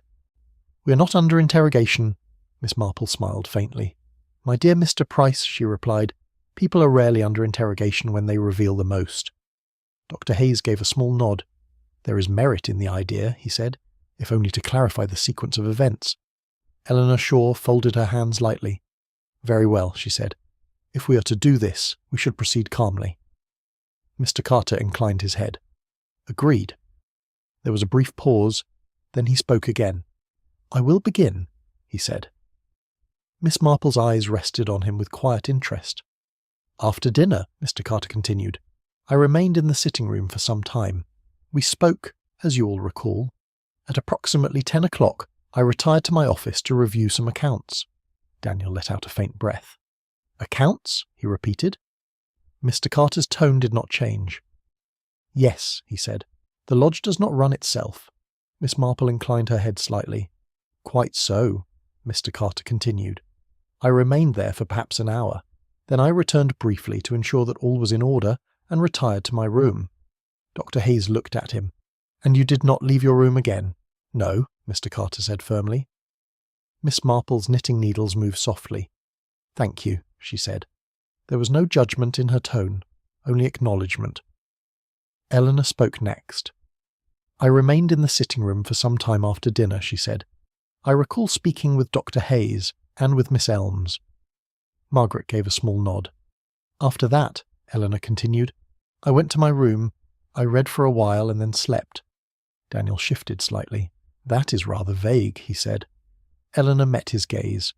Speaker 1: "We are not under interrogation." Miss Marple smiled faintly. "My dear Mr. Price," she replied, "people are rarely under interrogation when they reveal the most." Dr. Hayes gave a small nod. "There is merit in the idea," he said, "if only to clarify the sequence of events." Eleanor Shaw folded her hands lightly. "Very well," she said. "If we are to do this, we should proceed calmly." Mr. Carter inclined his head. "Agreed." There was a brief pause, then he spoke again. "I will begin," he said. Miss Marple's eyes rested on him with quiet interest. "After dinner," Mr. Carter continued, "I remained in the sitting room for some time. We spoke, as you all recall. At approximately 10 o'clock, I retired to my office to review some accounts." Daniel let out a faint breath. "Accounts?" he repeated. Mr. Carter's tone did not change. "Yes," he said. "The lodge does not run itself." Miss Marple inclined her head slightly. "Quite so," Mr. Carter continued. "I remained there for perhaps an hour. Then I returned briefly to ensure that all was in order and retired to my room." Dr. Hayes looked at him. "And you did not leave your room again?" "No," Mr. Carter said firmly. Miss Marple's knitting needles moved softly. "Thank you," she said. There was no judgment in her tone, only acknowledgement. Eleanor spoke next. "I remained in the sitting room for some time after dinner," she said. "I recall speaking with Dr. Hayes and with Miss Elms." Margaret gave a small nod. "After that," Eleanor continued, "I went to my room, I read for a while and then slept." Daniel shifted slightly. "That is rather vague," he said. Eleanor met his gaze.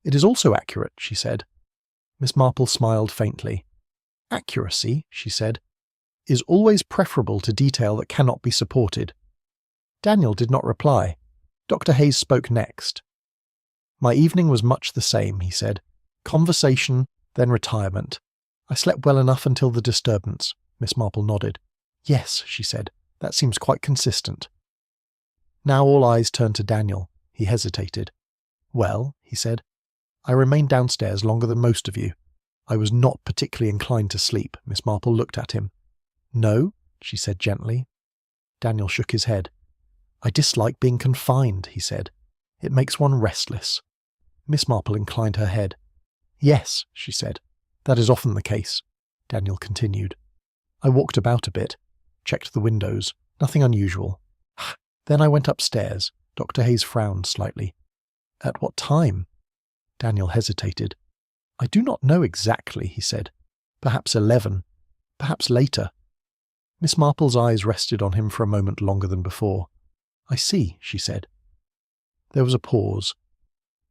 Speaker 1: "It is also accurate," she said. Miss Marple smiled faintly. "Accuracy," she said, "is always preferable to detail that cannot be supported." Daniel did not reply. Dr. Hayes spoke next. "My evening was much the same," he said. "Conversation, then retirement. I slept well enough until the disturbance." Miss Marple nodded. "Yes," she said. "That seems quite consistent." Now all eyes turned to Daniel. He hesitated. "Well," he said, "I remained downstairs longer than most of you. I was not particularly inclined to sleep." Miss Marple looked at him. "No?" she said gently. Daniel shook his head. "I dislike being confined," he said. "It makes one restless." Miss Marple inclined her head. "Yes," she said. "That is often the case." Daniel continued. "I walked about a bit, checked the windows. Nothing unusual. Then I went upstairs." Dr. Hayes frowned slightly. "At what time?" Daniel hesitated. "I do not know exactly," he said. "Perhaps 11. Perhaps later." Miss Marple's eyes rested on him for a moment longer than before. "I see," she said. There was a pause.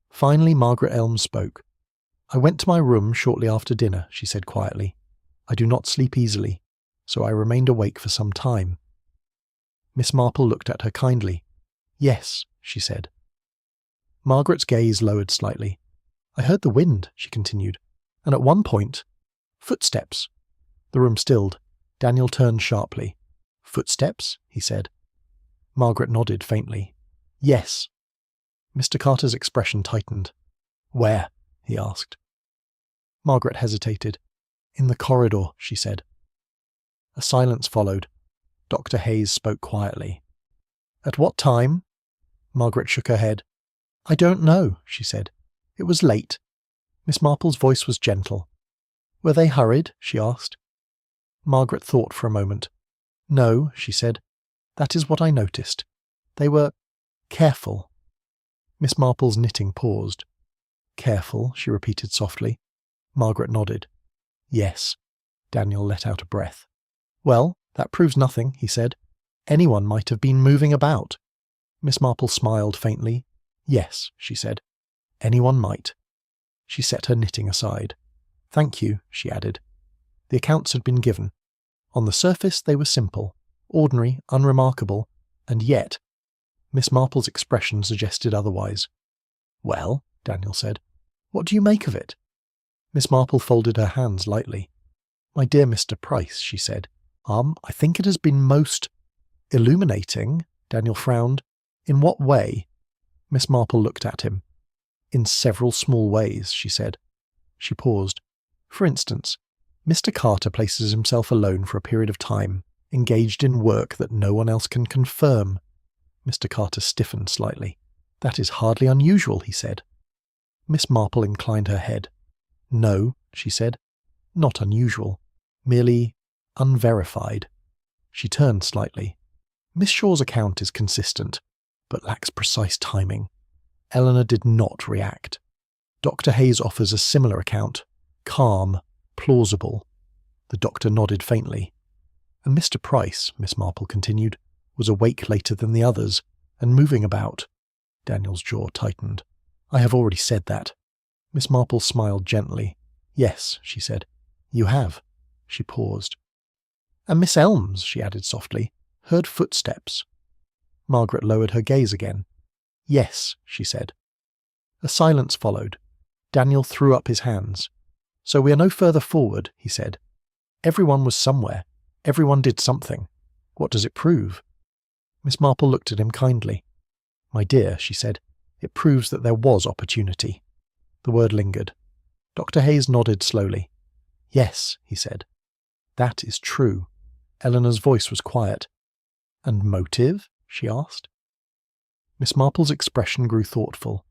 Speaker 1: Finally Margaret Elms spoke. "I went to my room shortly after dinner," she said quietly. "I do not sleep easily, so I remained awake for some time." Miss Marple looked at her kindly. Yes, she said. Margaret's gaze lowered slightly. I heard the wind, she continued, and at one point, footsteps. The room stilled. Daniel turned sharply. Footsteps? He said. Margaret nodded faintly. Yes. Mr. Carter's expression tightened. Where? He asked. Margaret hesitated. In the corridor, she said. A silence followed. Dr. Hayes spoke quietly. At what time? Margaret shook her head. I don't know, she said. It was late. Miss Marple's voice was gentle. Were they hurried? She asked. Margaret thought for a moment. No, she said. That is what I noticed. They were careful. Miss Marple's knitting paused. Careful, she repeated softly. Margaret nodded. Yes. Daniel let out a breath. Well, that proves nothing, he said. Anyone might have been moving about. Miss Marple smiled faintly. Yes, she said. Anyone might. She set her knitting aside. Thank you, she added. The accounts had been given. On the surface they were simple, ordinary, unremarkable, and yet Miss Marple's expression suggested otherwise. Well, Daniel said, what do you make of it? Miss Marple folded her hands lightly. My dear Mr. Price, she said, I think it has been most illuminating. Daniel frowned. In what way? Miss Marple looked at him. In several small ways, she said. She paused. For instance, Mr. Carter places himself alone for a period of time, engaged in work that no one else can confirm. Mr. Carter stiffened slightly. That is hardly unusual, he said. Miss Marple inclined her head. No, she said. Not unusual. Merely unverified. She turned slightly. Miss Shaw's account is consistent, but lacks precise timing. Eleanor did not react. Dr. Hayes offers a similar account. Calm, plausible. The doctor nodded faintly. And Mr. Price, Miss Marple continued, was awake later than the others, and moving about. Daniel's jaw tightened. I have already said that. Miss Marple smiled gently. Yes, she said. You have. She paused. And Miss Elms, she added softly, heard footsteps. Margaret lowered her gaze again. Yes, she said. A silence followed. Daniel threw up his hands. So we are no further forward, he said. Everyone was somewhere. Everyone did something. What does it prove? Miss Marple looked at him kindly. My dear, she said, it proves that there was opportunity. The word lingered. Dr. Hayes nodded slowly. Yes, he said. That is true. Eleanor's voice was quiet. And motive? She asked. Miss Marple's expression grew thoughtful.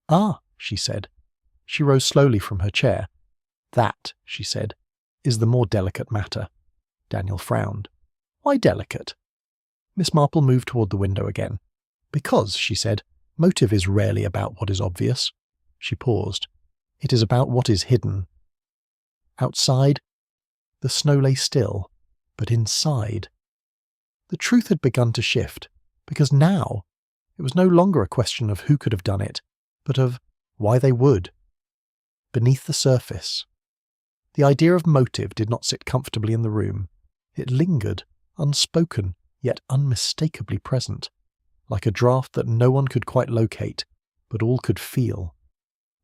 Speaker 1: Ah, she said. She rose slowly from her chair. That, she said, is the more delicate matter. Daniel frowned. Why delicate? Miss Marple moved toward the window again. Because, she said, motive is rarely about what is obvious. She paused. It is about what is hidden. Outside, the snow lay still, but inside. The truth had begun to shift, because now it was no longer a question of who could have done it, but of why they would. Beneath the surface, the idea of motive did not sit comfortably in the room. It lingered, unspoken, yet unmistakably present, like a draught that no one could quite locate, but all could feel.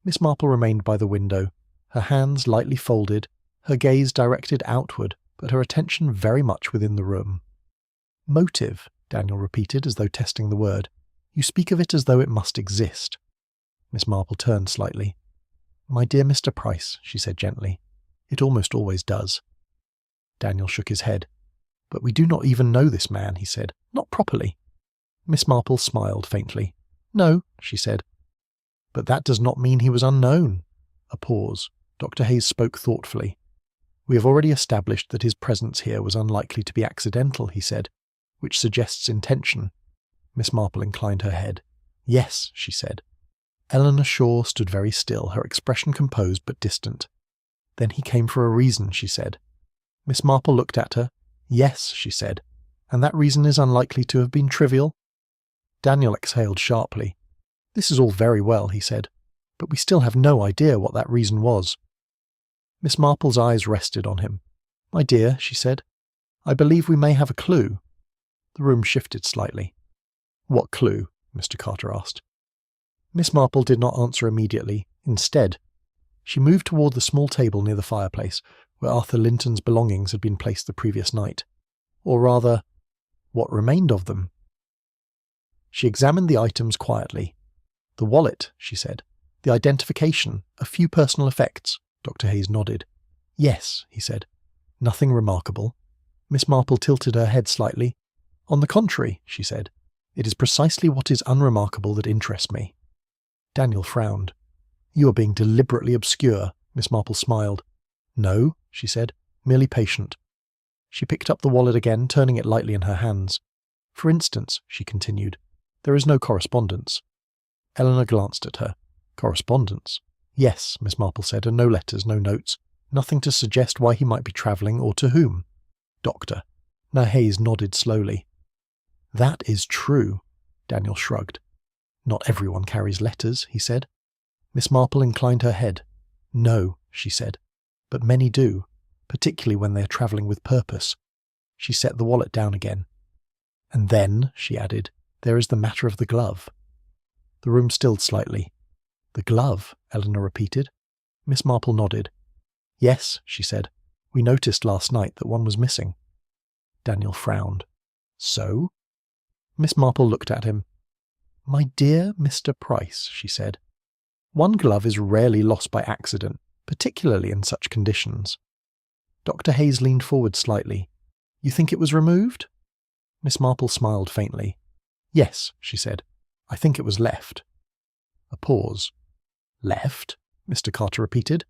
Speaker 1: Miss Marple remained by the window, her hands lightly folded, her gaze directed outward, but her attention very much within the room. Motive, Daniel repeated as though testing the word. You speak of it as though it must exist. Miss Marple turned slightly. My dear Mr. Price, she said gently, it almost always does. Daniel shook his head. But we do not even know this man, he said. Not properly. Miss Marple smiled faintly. No, she said. But that does not mean he was unknown. A pause. Dr. Hayes spoke thoughtfully. We have already established that his presence here was unlikely to be accidental, he said, which suggests intention. Miss Marple inclined her head. Yes, she said. Eleanor Shaw stood very still, her expression composed but distant. Then he came for a reason, she said. Miss Marple looked at her. Yes, she said. And that reason is unlikely to have been trivial? Daniel exhaled sharply. This is all very well, he said, but we still have no idea what that reason was. Miss Marple's eyes rested on him. My dear, she said, I believe we may have a clue. The room shifted slightly. What clue? Mr. Carter asked. Miss Marple did not answer immediately. Instead, she moved toward the small table near the fireplace, where Arthur Linton's belongings had been placed the previous night. Or rather, what remained of them. She examined the items quietly. The wallet, she said. The identification, a few personal effects. Dr. Hayes nodded. Yes, he said. Nothing remarkable. Miss Marple tilted her head slightly. On the contrary, she said. It is precisely what is unremarkable that interests me. Daniel frowned. You are being deliberately obscure, Miss Marple smiled. No, she said, merely patient. She picked up the wallet again, turning it lightly in her hands. For instance, she continued, there is no correspondence. Eleanor glanced at her. Correspondence? Yes, Miss Marple said, and no letters, no notes. Nothing to suggest why he might be travelling or to whom. Doctor. Now Hayes nodded slowly. That is true, Daniel shrugged. Not everyone carries letters, he said. Miss Marple inclined her head. No, she said, but many do, particularly when they are travelling with purpose. She set the wallet down again. And then, she added, there is the matter of the glove. The room stilled slightly. The glove, Eleanor repeated. Miss Marple nodded. Yes, she said. We noticed last night that one was missing. Daniel frowned. So? Miss Marple looked at him. My dear Mr. Price, she said, one glove is rarely lost by accident, particularly in such conditions. Dr. Hayes leaned forward slightly. You think it was removed? Miss Marple smiled faintly. Yes, she said. I think it was left. A pause. Left? Mr. Carter repeated.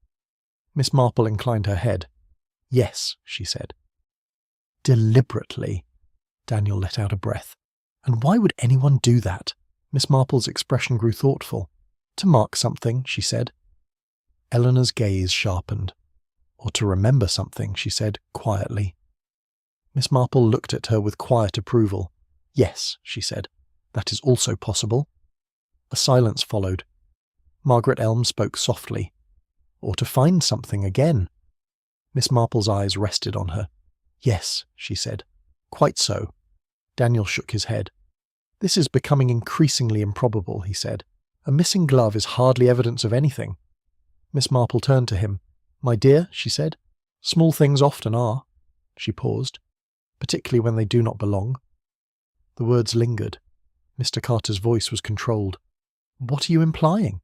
Speaker 1: Miss Marple inclined her head. Yes, she said. Deliberately. Daniel let out a breath. And why would anyone do that? Miss Marple's expression grew thoughtful. To mark something, she said. Eleanor's gaze sharpened. Or to remember something, she said, quietly. Miss Marple looked at her with quiet approval. Yes, she said. That is also possible. A silence followed. Margaret Elm spoke softly. Or to find something again. Miss Marple's eyes rested on her. Yes, she said. Quite so. Daniel shook his head. This is becoming increasingly improbable, he said. A missing glove is hardly evidence of anything. Miss Marple turned to him. My dear, she said, small things often are. She paused. Particularly when they do not belong. The words lingered. Mr. Carter's voice was controlled. What are you implying?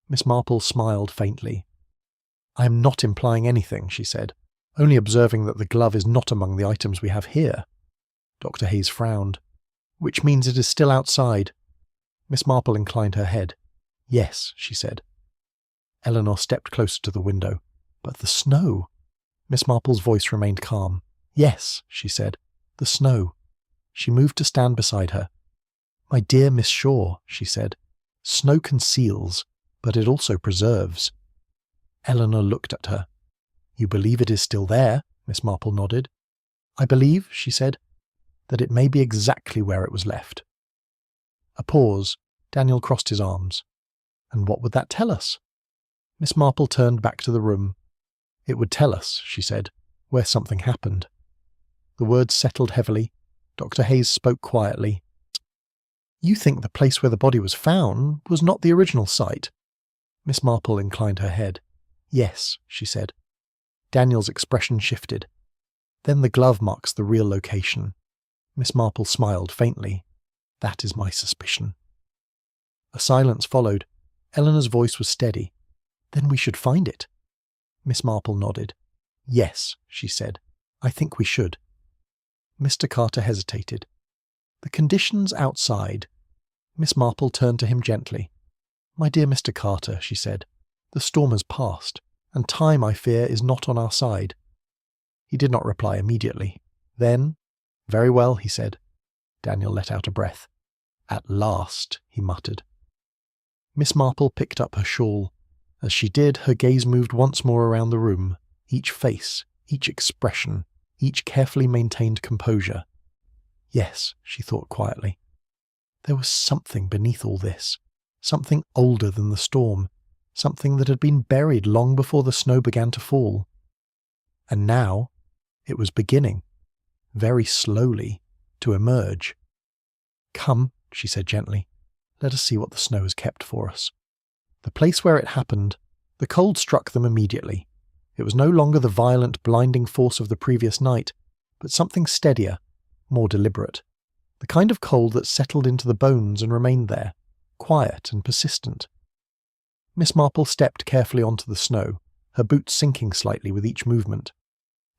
Speaker 1: Miss Marple smiled faintly. I am not implying anything, she said, only observing that the glove is not among the items we have here. Dr. Hayes frowned. Which means it is still outside. Miss Marple inclined her head. Yes, she said. Eleanor stepped closer to the window. But the snow. Miss Marple's voice remained calm. Yes, she said. The snow. She moved to stand beside her. My dear Miss Shaw, she said. Snow conceals, but it also preserves. Eleanor looked at her. You believe it is still there? Miss Marple nodded. I believe, she said, that it may be exactly where it was left. A pause. Daniel crossed his arms. And what would that tell us? Miss Marple turned back to the room. It would tell us, she said, where something happened. The words settled heavily. Dr. Hayes spoke quietly. You think the place where the body was found was not the original site? Miss Marple inclined her head. Yes, she said. Daniel's expression shifted. Then the glove marks the real location. Miss Marple smiled faintly. That is my suspicion. A silence followed. Eleanor's voice was steady. Then we should find it. Miss Marple nodded. Yes, she said. I think we should. Mr. Carter hesitated. The conditions outside. Miss Marple turned to him gently. My dear Mr. Carter, she said, the storm has passed, and time, I fear, is not on our side. He did not reply immediately. Then, very well, he said. Daniel let out a breath. At last, he muttered. Miss Marple picked up her shawl. As she did, her gaze moved once more around the room, each face, each expression, each carefully maintained composure. Yes, she thought quietly. There was something beneath all this, something older than the storm, something that had been buried long before the snow began to fall. And now, it was beginning, very slowly, to emerge. Come, she said gently. Let us see what the snow has kept for us. The place where it happened, the cold struck them immediately. It was no longer the violent, blinding force of the previous night, but something steadier, more deliberate. The kind of cold that settled into the bones and remained there, quiet and persistent. Miss Marple stepped carefully onto the snow, her boots sinking slightly with each movement.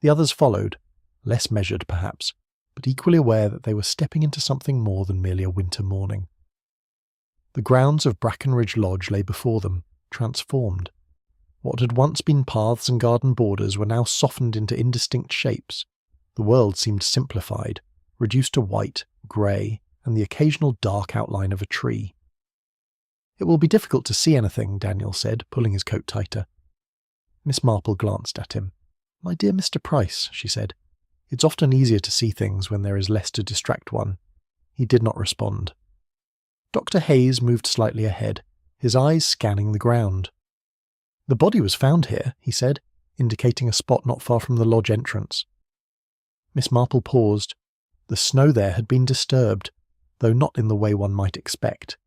Speaker 1: The others followed, less measured perhaps, but equally aware that they were stepping into something more than merely a winter morning. The grounds of Brackenridge Lodge lay before them, transformed. What had once been paths and garden borders were now softened into indistinct shapes. The world seemed simplified, reduced to white, grey, and the occasional dark outline of a tree. "It will be difficult to see anything," Daniel said, pulling his coat tighter. Miss Marple glanced at him. "My dear Mr. Price," she said, "it's often easier to see things when there is less to distract one." He did not respond. Dr. Hayes moved slightly ahead, his eyes scanning the ground. "The body was found here," he said, indicating a spot not far from the lodge entrance. Miss Marple paused. The snow there had been disturbed, though not in the way one might expect.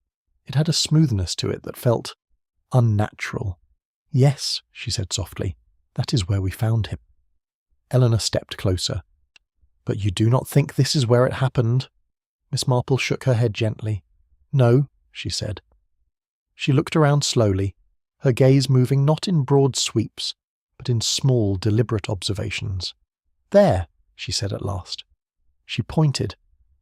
Speaker 1: It had a smoothness to it that felt unnatural. "Yes," she said softly, "that is where we found him." Eleanor stepped closer. "But you do not think this is where it happened?" Miss Marple shook her head gently. "No," she said. She looked around slowly, her gaze moving not in broad sweeps, but in small, deliberate observations. "There," she said at last. She pointed,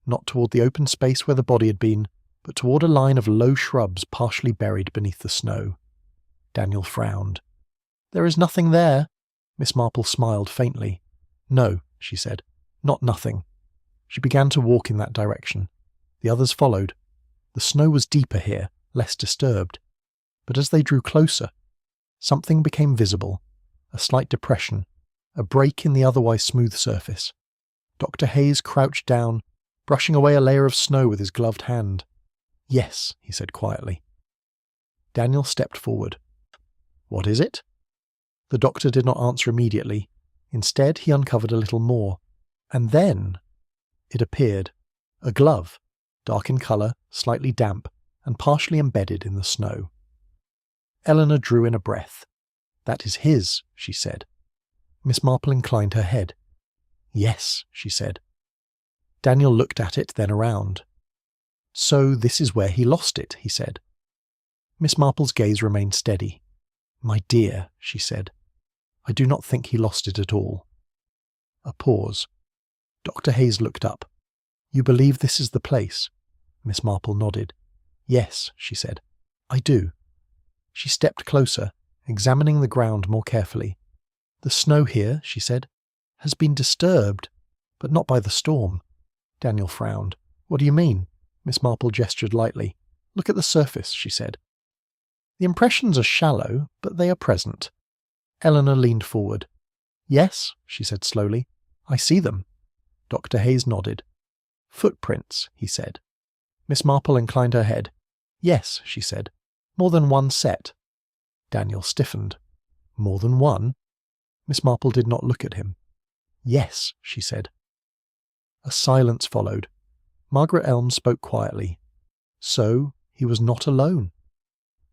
Speaker 1: not toward the open space where the body had been, but toward a line of low shrubs partially buried beneath the snow. Daniel frowned. "There is nothing there." Miss Marple smiled faintly. "No," she said, "not nothing." She began to walk in that direction. The others followed. The snow was deeper here, less disturbed. But as they drew closer, something became visible, a slight depression, a break in the otherwise smooth surface. Dr. Hayes crouched down, brushing away a layer of snow with his gloved hand. "Yes," he said quietly. Daniel stepped forward. "What is it?" The doctor did not answer immediately. Instead, he uncovered a little more. And then it appeared. A glove, dark in colour, slightly damp, and partially embedded in the snow. Eleanor drew in a breath. "That is his," she said. Miss Marple inclined her head. "Yes," she said. Daniel looked at it, then around. "So this is where he lost it," he said. Miss Marple's gaze remained steady. "My dear," she said, "I do not think he lost it at all." A pause. Dr. Hayes looked up. "You believe this is the place?" Miss Marple nodded. "Yes," she said, "I do." She stepped closer, examining the ground more carefully. "The snow here," she said, "has been disturbed, but not by the storm." Daniel frowned. "What do you mean?" Miss Marple gestured lightly. "Look at the surface," she said. "The impressions are shallow, but they are present." Eleanor leaned forward. "Yes," she said slowly, "I see them." Dr. Hayes nodded. "Footprints," he said. Miss Marple inclined her head. "Yes," she said. "More than one set." Daniel stiffened. "More than one?" Miss Marple did not look at him. "Yes," she said. A silence followed. Margaret Elms spoke quietly. So, he was not alone.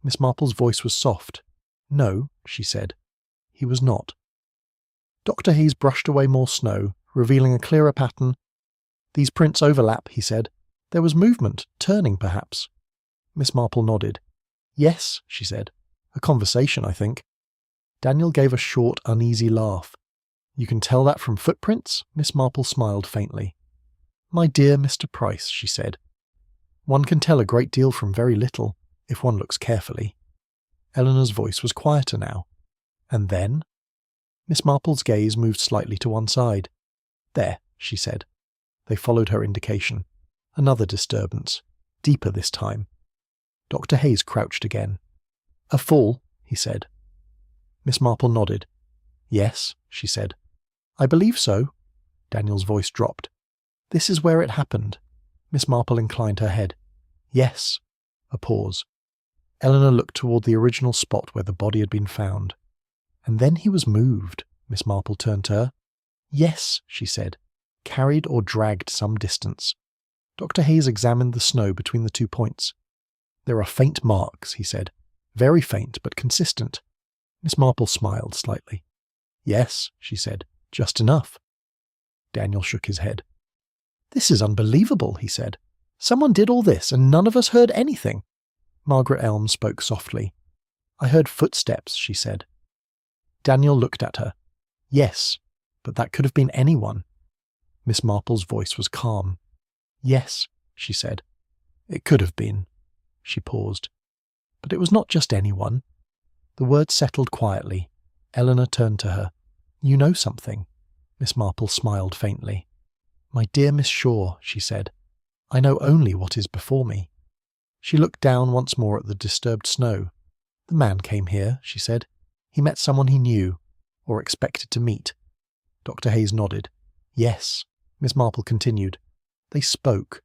Speaker 1: Miss Marple's voice was soft. "No," she said. "He was not." Dr. Hayes brushed away more snow, revealing a clearer pattern. "These prints overlap," he said. "There was movement, turning perhaps." Miss Marple nodded. "Yes," she said. "A conversation, I think." Daniel gave a short, uneasy laugh. "You can tell that from footprints?" Miss Marple smiled faintly. "My dear Mr. Price," she said, "one can tell a great deal from very little, if one looks carefully." Eleanor's voice was quieter now. "And then?" Miss Marple's gaze moved slightly to one side. "There," she said. They followed her indication. Another disturbance, deeper this time. Dr. Hayes crouched again. "A fall," he said. Miss Marple nodded. "Yes," she said. "I believe so." Daniel's voice dropped. "This is where it happened." Miss Marple inclined her head. "Yes." A pause. Eleanor looked toward the original spot where the body had been found. "And then he was moved." Miss Marple turned to her. "Yes," she said. "Carried or dragged some distance." Dr. Hayes examined the snow between the 2 points. There are faint marks, he said. Very faint, but consistent. Miss Marple smiled slightly. Yes, she said. Just enough. Daniel shook his head. This is unbelievable, he said. Someone did all this, and none of us heard anything. Margaret Elm spoke softly. I heard footsteps, she said. Daniel looked at her. Yes, but that could have been anyone. Miss Marple's voice was calm. Yes, she said. It could have been. She paused. But it was not just anyone. The words settled quietly. Eleanor turned to her. You know something. Miss Marple smiled faintly. My dear Miss Shaw, she said. I know only what is before me. She looked down once more at the disturbed snow. The man came here, she said. He met someone he knew, or expected to meet. Dr. Hayes nodded. Yes, Miss Marple continued. They spoke.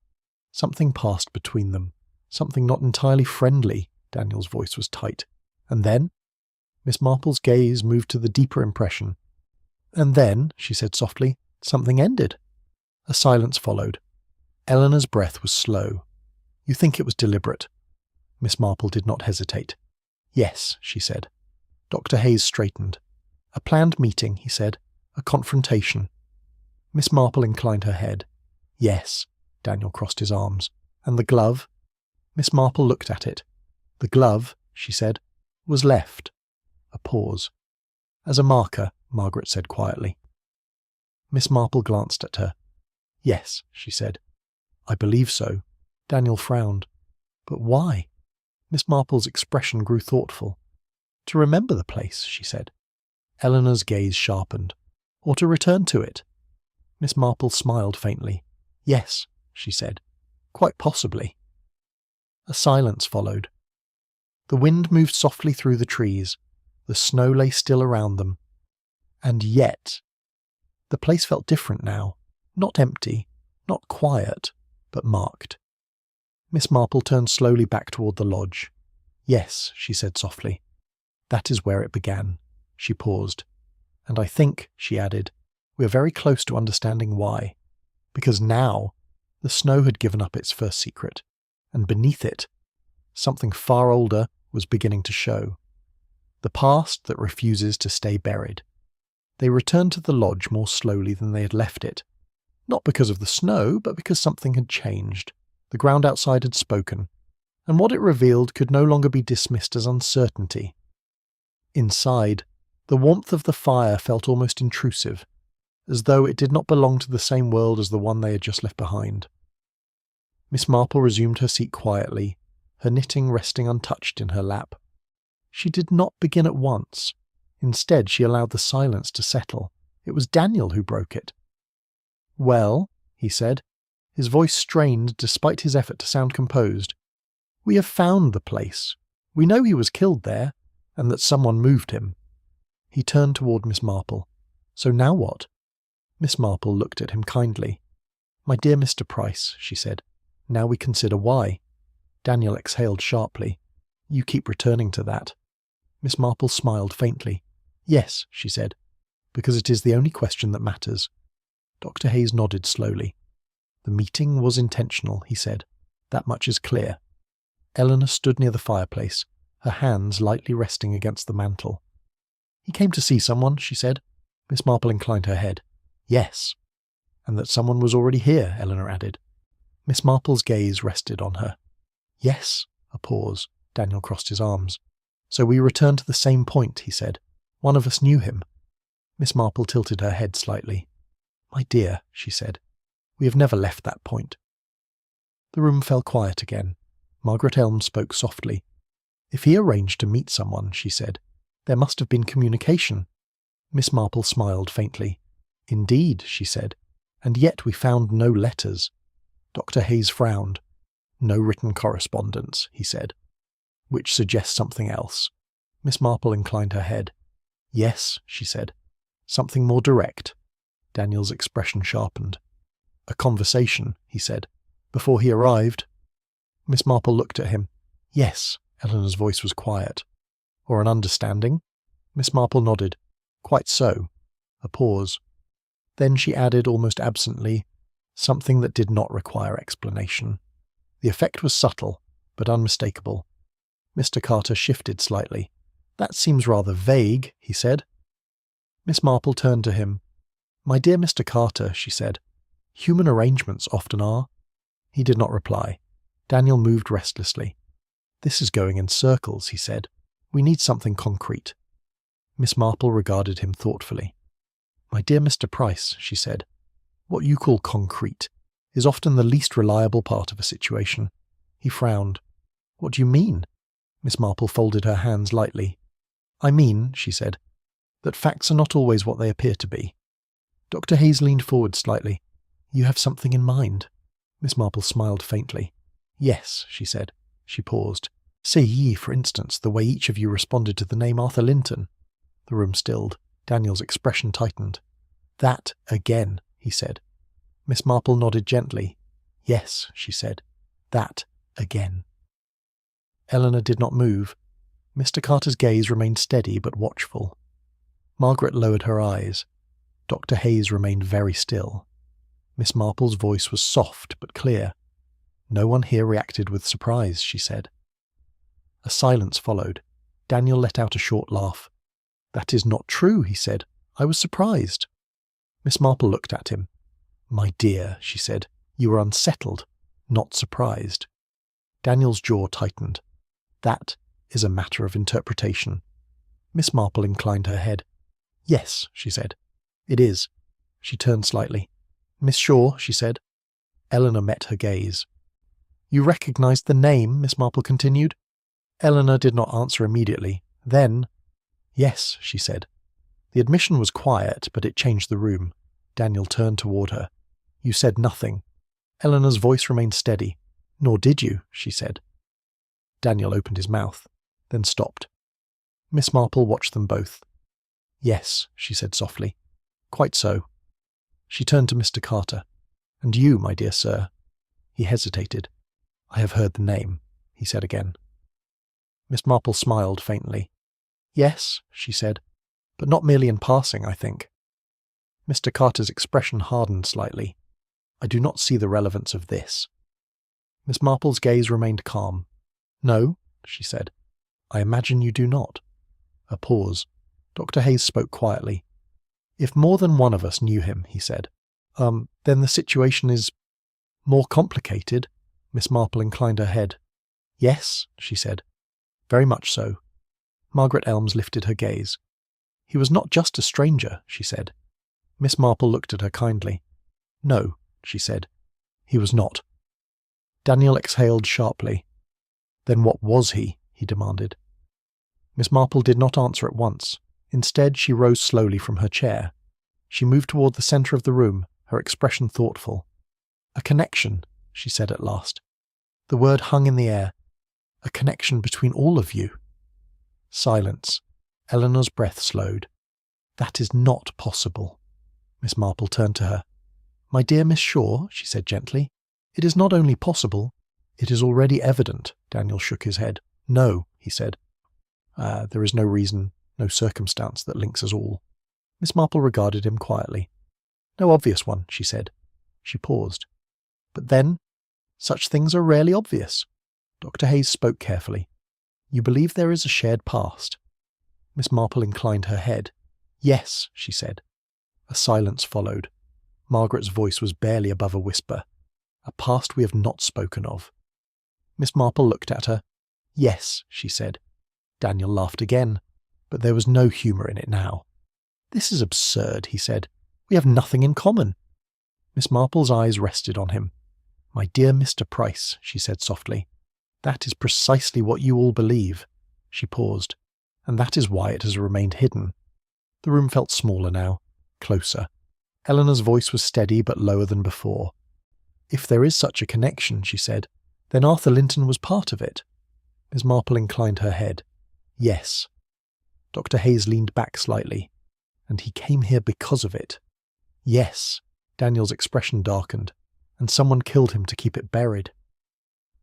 Speaker 1: Something passed between them. Something not entirely friendly. Daniel's voice was tight. And then? Miss Marple's gaze moved to the deeper impression. And then, she said softly, something ended. A silence followed. Eleanor's breath was slow. You think it was deliberate? Miss Marple did not hesitate. Yes, she said. Dr. Hayes straightened. A planned meeting, he said. A confrontation. Miss Marple inclined her head. Yes. Daniel crossed his arms. And the glove? Miss Marple looked at it. The glove, she said, was left. A pause. As a marker, Margaret said quietly. Miss Marple glanced at her. Yes, she said. I believe so. Daniel frowned. But why? Miss Marple's expression grew thoughtful. To remember the place, she said. Eleanor's gaze sharpened. Or to return to it. Miss Marple smiled faintly. Yes, she said. Quite possibly. A silence followed. The wind moved softly through the trees. The snow lay still around them. And yet, the place felt different now. Not empty, not quiet, but marked. Miss Marple turned slowly back toward the lodge. Yes, she said softly. That is where it began. She paused. And I think, she added, we are very close to understanding why. Because now, the snow had given up its first secret, and beneath it, something far older was beginning to show. The past that refuses to stay buried. They returned to the lodge more slowly than they had left it. Not because of the snow, but because something had changed. The ground outside had spoken, and what it revealed could no longer be dismissed as uncertainty. Inside, the warmth of the fire felt almost intrusive, as though it did not belong to the same world as the one they had just left behind. Miss Marple resumed her seat quietly, her knitting resting untouched in her lap. She did not begin at once. Instead, she allowed the silence to settle. It was Daniel who broke it. Well, he said, his voice strained despite his effort to sound composed. We have found the place. We know he was killed there, and that someone moved him. He turned toward Miss Marple. So now what? Miss Marple looked at him kindly. My dear Mr. Price, she said, now we consider why. Daniel exhaled sharply. You keep returning to that. Miss Marple smiled faintly. Yes, she said, because it is the only question that matters. Dr. Hayes nodded slowly. The meeting was intentional, he said. That much is clear. Eleanor stood near the fireplace, her hands lightly resting against the mantel. He came to see someone, she said. Miss Marple inclined her head. Yes. And that someone was already here, Eleanor added. Miss Marple's gaze rested on her. Yes. A pause. Daniel crossed his arms. So we return to the same point, he said. One of us knew him. Miss Marple tilted her head slightly. My dear, she said, we have never left that point. The room fell quiet again. Margaret Elm spoke softly. If he arranged to meet someone, she said, there must have been communication. Miss Marple smiled faintly. Indeed, she said, and yet we found no letters. Dr. Hayes frowned. No written correspondence, he said. Which suggests something else. Miss Marple inclined her head. Yes, she said. Something more direct. Daniel's expression sharpened. A conversation, he said. Before he arrived. Miss Marple looked at him. Yes, Eleanor's voice was quiet. Or an understanding? Miss Marple nodded. Quite so. A pause. Then she added almost absently, something that did not require explanation. The effect was subtle, but unmistakable. Mr. Carter shifted slightly. "That seems rather vague," he said. Miss Marple turned to him. "My dear Mr. Carter," she said, "human arrangements often are." He did not reply. Daniel moved restlessly. "This is going in circles," he said. "We need something concrete." Miss Marple regarded him thoughtfully. "My dear Mr. Price," she said, "what you call concrete is often the least reliable part of a situation." He frowned. "What do you mean?" Miss Marple folded her hands lightly. "I mean," she said, "that facts are not always what they appear to be." Dr. Hayes leaned forward slightly. "You have something in mind?" Miss Marple smiled faintly. "Yes," she said. She paused. "Say, for instance, the way each of you responded to the name Arthur Linton." The room stilled. Daniel's expression tightened. "That again," he said. Miss Marple nodded gently. "Yes," she said. "That again." Eleanor did not move. Mr. Carter's gaze remained steady but watchful. Margaret lowered her eyes. Dr. Hayes remained very still. Miss Marple's voice was soft but clear. "No one here reacted with surprise," she said. A silence followed. Daniel let out a short laugh. "That is not true," he said. "I was surprised." Miss Marple looked at him. "My dear," she said, "you were unsettled, not surprised." Daniel's jaw tightened. "That is a matter of interpretation." Miss Marple inclined her head. "Yes," she said. "It is." She turned slightly. "Miss Shaw," she said. Eleanor met her gaze. "You recognized the name?" Miss Marple continued. Eleanor did not answer immediately. Then, "Yes," she said. The admission was quiet, but it changed the room. Daniel turned toward her. "You said nothing." Eleanor's voice remained steady. "Nor did you," she said. Daniel opened his mouth, then stopped. Miss Marple watched them both. "Yes," she said softly. "Quite so." She turned to Mr. Carter. "And you, my dear sir?" He hesitated. "I have heard the name," he said again. Miss Marple smiled faintly. "Yes," she said, "but not merely in passing, I think." Mr. Carter's expression hardened slightly. "I do not see the relevance of this." Miss Marple's gaze remained calm. "No," she said. "I imagine you do not." A pause. Dr. Hayes spoke quietly. "If more than one of us knew him," he said, then the situation is more complicated." Miss Marple inclined her head. "Yes," she said. "Very much so." Margaret Elms lifted her gaze. "He was not just a stranger," she said. Miss Marple looked at her kindly. "No," she said. "He was not." Daniel exhaled sharply. "Then what was he?" he demanded. Miss Marple did not answer at once. Instead, she rose slowly from her chair. She moved toward the centre of the room, her expression thoughtful. "A connection," she said at last. The word hung in the air. "A connection between all of you." Silence. Eleanor's breath slowed. "That is not possible." Miss Marple turned to her. "My dear Miss Shaw," she said gently, "it is not only possible, it is already evident." Daniel shook his head. "No," he said. There is no reason, no circumstance that links us all." Miss Marple regarded him quietly. "No obvious one," she said. She paused. "But then, such things are rarely obvious." Dr. Hayes spoke carefully. "You believe there is a shared past?" Miss Marple inclined her head. "Yes," she said. A silence followed. Margaret's voice was barely above a whisper. "A past we have not spoken of." Miss Marple looked at her. "Yes," she said. Daniel laughed again, but there was no humour in it now. "This is absurd," he said. "We have nothing in common." Miss Marple's eyes rested on him. "My dear Mr. Price," she said softly, "that is precisely what you all believe." She paused. "And that is why it has remained hidden." The room felt smaller now, closer. Eleanor's voice was steady but lower than before. "If there is such a connection," she said, "then Arthur Linton was part of it." Miss Marple inclined her head. "Yes." Dr. Hayes leaned back slightly. "And he came here because of it." "Yes." Daniel's expression darkened. "And someone killed him to keep it buried."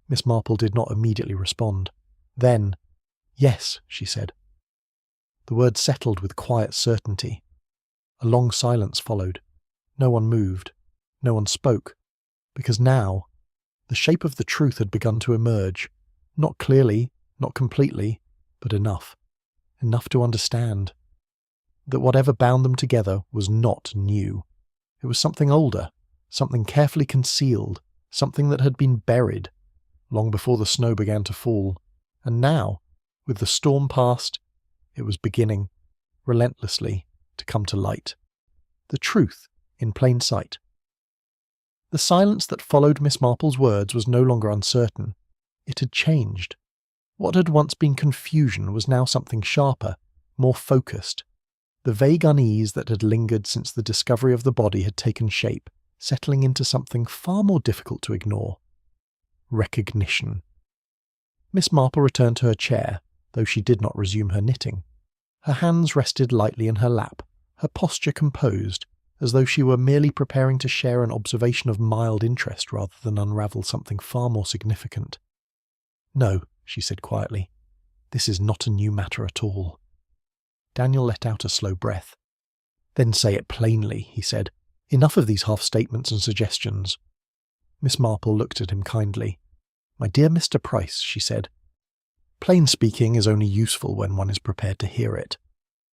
Speaker 1: Miss Marple did not immediately respond. Then, "Yes," she said. The word settled with quiet certainty. A long silence followed. No one moved. No one spoke. Because now, the shape of the truth had begun to emerge. Not clearly, not completely, but enough. Enough to understand. That whatever bound them together was not new. It was something older, something carefully concealed, something that had been buried, long before the snow began to fall. And now, with the storm past, it was beginning, relentlessly, to come to light. The truth, in plain sight. The silence that followed Miss Marple's words was no longer uncertain. It had changed. What had once been confusion was now something sharper, more focused. The vague unease that had lingered since the discovery of the body had taken shape, settling into something far more difficult to ignore. Recognition. Miss Marple returned to her chair, though she did not resume her knitting. Her hands rested lightly in her lap, her posture composed, as though she were merely preparing to share an observation of mild interest rather than unravel something far more significant. "No," she said quietly, "this is not a new matter at all." Daniel let out a slow breath. "Then say it plainly," he said. "Enough of these half-statements and suggestions." Miss Marple looked at him kindly. "My dear Mr. Price," she said, "plain speaking is only useful when one is prepared to hear it."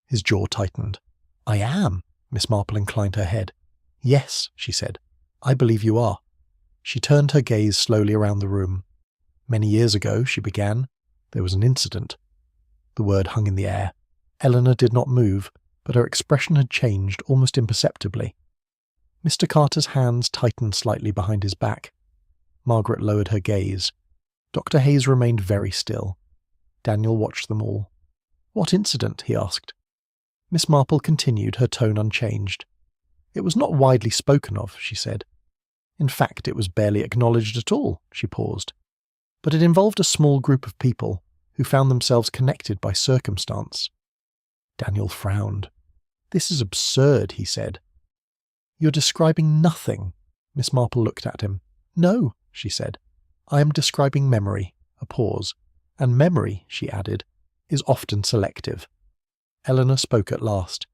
Speaker 1: His jaw tightened. "I am." Miss Marple inclined her head. "Yes," she said, "I believe you are." She turned her gaze slowly around the room. "Many years ago," she began, "there was an incident." The word hung in the air. Eleanor did not move, but her expression had changed almost imperceptibly. Mr. Carter's hands tightened slightly behind his back. Margaret lowered her gaze. Dr. Hayes remained very still. Daniel watched them all. "What incident?" he asked. Miss Marple continued, her tone unchanged. "It was not widely spoken of," she said. "In fact, it was barely acknowledged at all," she paused. "But it involved a small group of people who found themselves connected by circumstance." Daniel frowned. "This is absurd," he said. "You're describing nothing." Miss Marple looked at him. "No," she said. "I am describing memory." A pause. "And memory," she added, "is often selective." Eleanor spoke at last.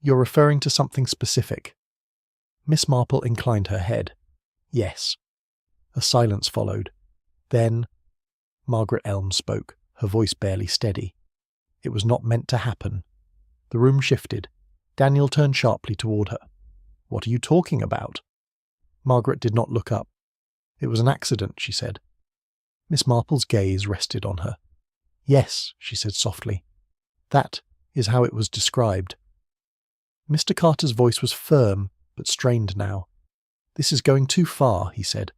Speaker 1: "You're referring to something specific." Miss Marple inclined her head. "Yes." A silence followed. Then Margaret Elm spoke, her voice barely steady. "It was not meant to happen." The room shifted. Daniel turned sharply toward her. "What are you talking about?" Margaret did not look up. "It was an accident," she said. Miss Marple's gaze rested on her. "Yes," she said softly. "That is how it was described." Mr. Carter's voice was firm, but strained now. "This is going too far," he said.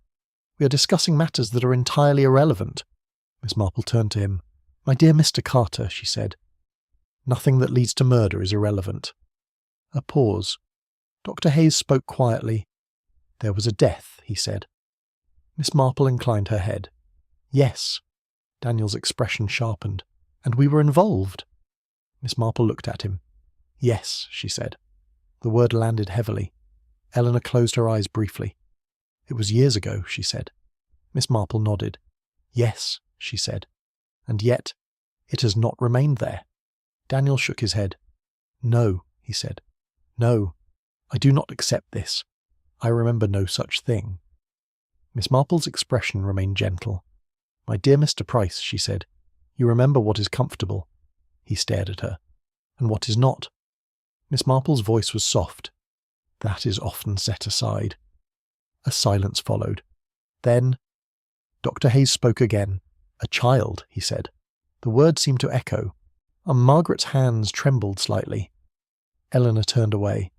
Speaker 1: "We are discussing matters that are entirely irrelevant." Miss Marple turned to him. "My dear Mr. Carter," she said, "nothing that leads to murder is irrelevant." A pause. Dr. Hayes spoke quietly. "There was a death," he said. Miss Marple inclined her head. "Yes." Daniel's expression sharpened. "And we were involved." Miss Marple looked at him. "Yes," she said. The word landed heavily. Eleanor closed her eyes briefly. "It was years ago," she said. Miss Marple nodded. "Yes," she said. "And yet, it has not remained there." Daniel shook his head. "No," he said. "No, I do not accept this. I remember no such thing." Miss Marple's expression remained gentle. "My dear Mr. Price," she said, "you remember what is comfortable." He stared at her. "And what is not?" Miss Marple's voice was soft. "That is often set aside." A silence followed. Then Dr. Hayes spoke again. "A child," he said. The word seemed to echo. Margaret's hands trembled slightly. Eleanor turned away.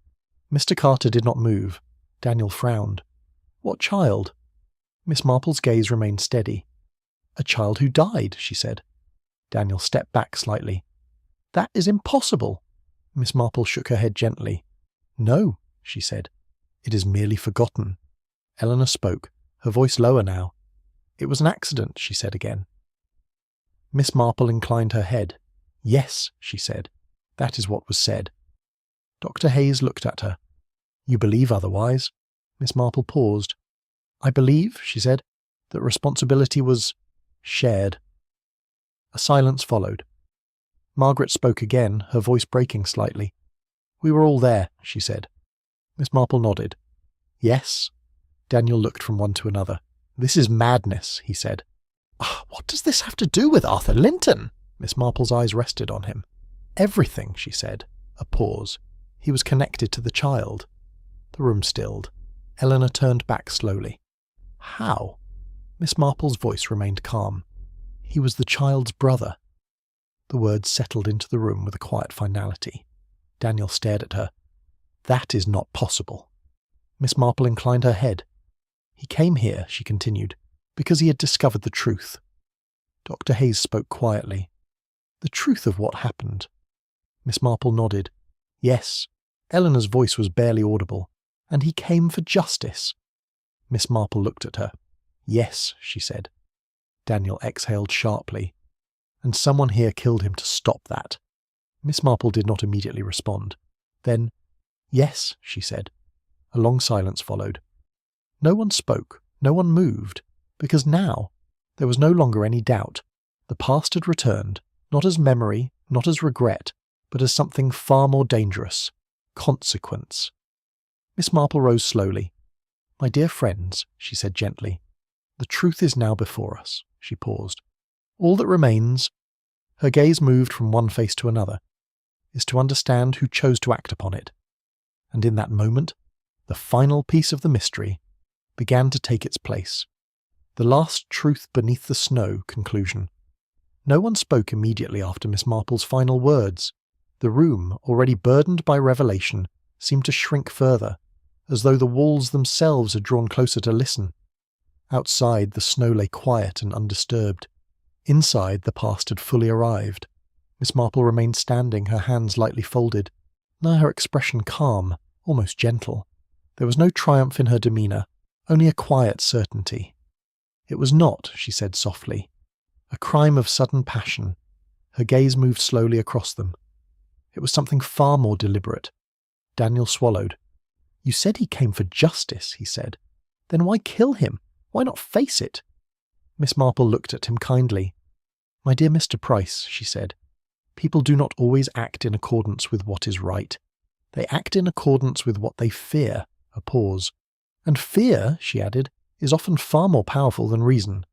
Speaker 1: Mr. Carter did not move. Daniel frowned. "What child?" Miss Marple's gaze remained steady. "A child who died," she said. Daniel stepped back slightly. "That is impossible." Miss Marple shook her head gently. "No," she said. "It is merely forgotten." Eleanor spoke, her voice lower now. "It was an accident," she said again. Miss Marple inclined her head. "Yes," she said. "That is what was said." Dr. Hayes looked at her. "You believe otherwise?" Miss Marple paused. "I believe," she said, "that responsibility was shared." A silence followed. Margaret spoke again, her voice breaking slightly. "We were all there," she said. Miss Marple nodded. "Yes?" Daniel looked from one to another. "This is madness," he said. What does this have to do with Arthur Linton? Miss Marple's eyes rested on him. Everything, she said. A pause. He was connected to the child. The room stilled. Eleanor turned back slowly. How? Miss Marple's voice remained calm. He was the child's brother. The words settled into the room with a quiet finality. Daniel stared at her. That is not possible. Miss Marple inclined her head. He came here, she continued, because he had discovered the truth. Dr. Hayes spoke quietly. The truth of what happened. Miss Marple nodded. Yes. Eleanor's voice was barely audible. And he came for justice. Miss Marple looked at her. Yes, she said. Daniel exhaled sharply. And someone here killed him to stop that. Miss Marple did not immediately respond. Then, yes, she said. A long silence followed. No one spoke, no one moved, because now there was no longer any doubt. The past had returned, not as memory, not as regret, but as something far more dangerous. Consequence. Miss Marple rose slowly. My dear friends, she said gently, the truth is now before us. She paused. All that remains, her gaze moved from one face to another, is to understand who chose to act upon it. And in that moment, the final piece of the mystery began to take its place. The last truth beneath the snow conclusion. No one spoke immediately after Miss Marple's final words. The room, already burdened by revelation, seemed to shrink further, as though the walls themselves had drawn closer to listen. Outside, the snow lay quiet and undisturbed. Inside, the past had fully arrived. Miss Marple remained standing, her hands lightly folded, now her expression calm, almost gentle. There was no triumph in her demeanour, only a quiet certainty. It was not, she said softly, a crime of sudden passion. Her gaze moved slowly across them. It was something far more deliberate. Daniel swallowed. You said he came for justice, he said. Then why kill him? Why not face it? Miss Marple looked at him kindly. My dear Mr. Price, she said, people do not always act in accordance with what is right. They act in accordance with what they fear. A pause. And fear, she added, is often far more powerful than reason.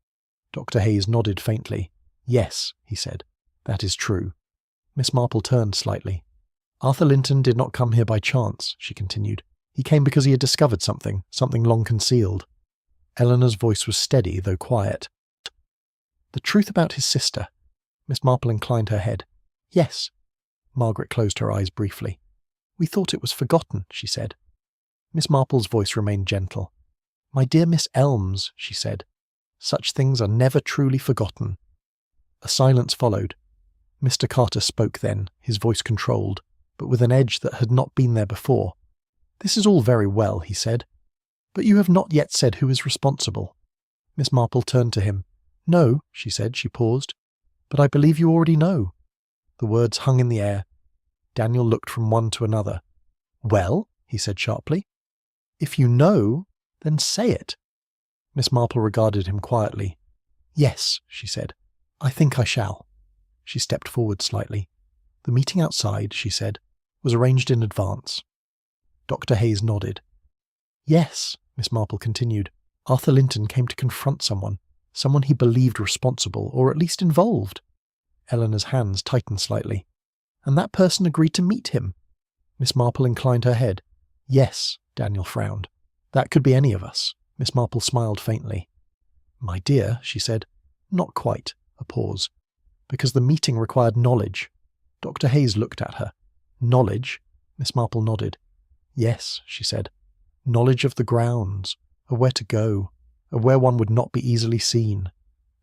Speaker 1: Dr. Hayes nodded faintly. Yes, he said, that is true. Miss Marple turned slightly. Arthur Linton did not come here by chance, she continued. He came because he had discovered something long concealed. Eleanor's voice was steady, though quiet. The truth about his sister. Miss Marple inclined her head. Yes. Margaret closed her eyes briefly. We thought it was forgotten, she said. Miss Marple's voice remained gentle. My dear Miss Elms, she said, such things are never truly forgotten. A silence followed. Mr. Carter spoke then, his voice controlled, but with an edge that had not been there before. This is all very well, he said, but you have not yet said who is responsible. Miss Marple turned to him. No, she said, she paused, but I believe you already know. The words hung in the air. Daniel looked from one to another. Well, he said sharply, if you know, then say it. Miss Marple regarded him quietly. Yes, she said, I think I shall. She stepped forward slightly. The meeting outside, she said, was arranged in advance. Dr. Hayes nodded. Yes, Miss Marple continued, Arthur Linton came to confront someone he believed responsible, or at least involved. Eleanor's hands tightened slightly. And that person agreed to meet him. Miss Marple inclined her head. Yes, Daniel frowned. That could be any of us. Miss Marple smiled faintly. My dear, she said, not quite. A pause. Because the meeting required knowledge. Dr. Hayes looked at her. Knowledge? Miss Marple nodded. Yes, she said. Knowledge of the grounds, of where to go, of where one would not be easily seen.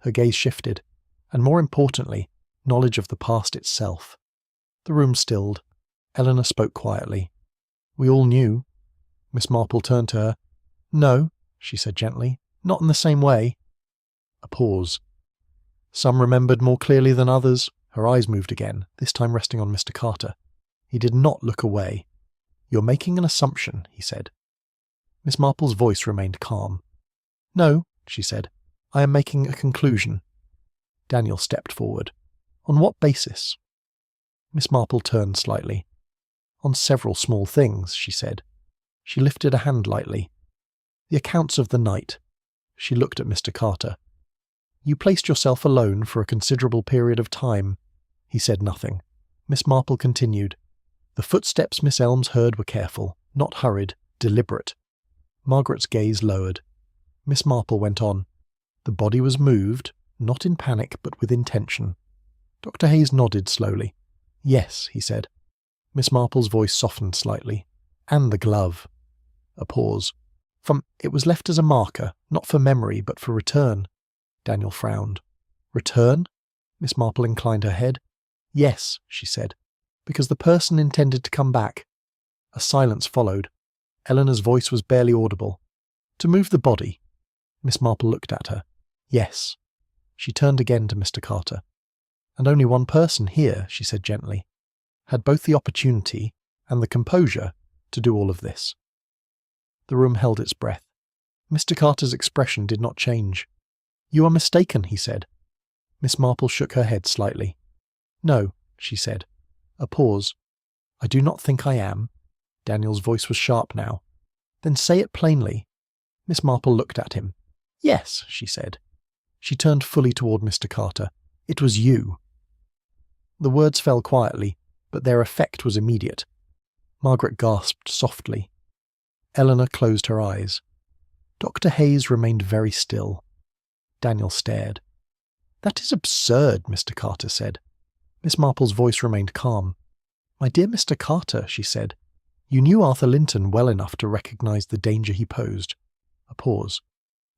Speaker 1: Her gaze shifted, and more importantly, knowledge of the past itself. The room stilled. Eleanor spoke quietly. We all knew. Miss Marple turned to her. No, she said gently, not in the same way. A pause. Some remembered more clearly than others. Her eyes moved again, this time resting on Mr. Carter. He did not look away. You're making an assumption, he said. Miss Marple's voice remained calm. No, she said, I am making a conclusion. Daniel stepped forward. On what basis? Miss Marple turned slightly. On several small things, she said. She lifted a hand lightly. The accounts of the night. She looked at Mr. Carter. You placed yourself alone for a considerable period of time. He said nothing. Miss Marple continued. The footsteps Miss Elms heard were careful, not hurried, deliberate. Margaret's gaze lowered. Miss Marple went on. The body was moved, not in panic but with intention. Dr. Hayes nodded slowly. Yes, he said. Miss Marple's voice softened slightly. And the glove. A pause. It was left as a marker, not for memory but for return. Daniel frowned. Return? Miss Marple inclined her head. Yes, she said, because the person intended to come back. A silence followed. Eleanor's voice was barely audible. To move the body. Miss Marple looked at her. Yes. She turned again to Mr. Carter. And only one person here, she said gently, had both the opportunity and the composure to do all of this. The room held its breath. Mr. Carter's expression did not change. You are mistaken, he said. Miss Marple shook her head slightly. No, she said. A pause. I do not think I am. Daniel's voice was sharp now. Then say it plainly. Miss Marple looked at him. Yes, she said. She turned fully toward Mr. Carter. It was you. The words fell quietly, but their effect was immediate. Margaret gasped softly. Eleanor closed her eyes. Dr. Hayes remained very still. Daniel stared. That is absurd, Mr. Carter said. Miss Marple's voice remained calm. My dear Mr. Carter, she said, you knew Arthur Linton well enough to recognize the danger he posed. A pause.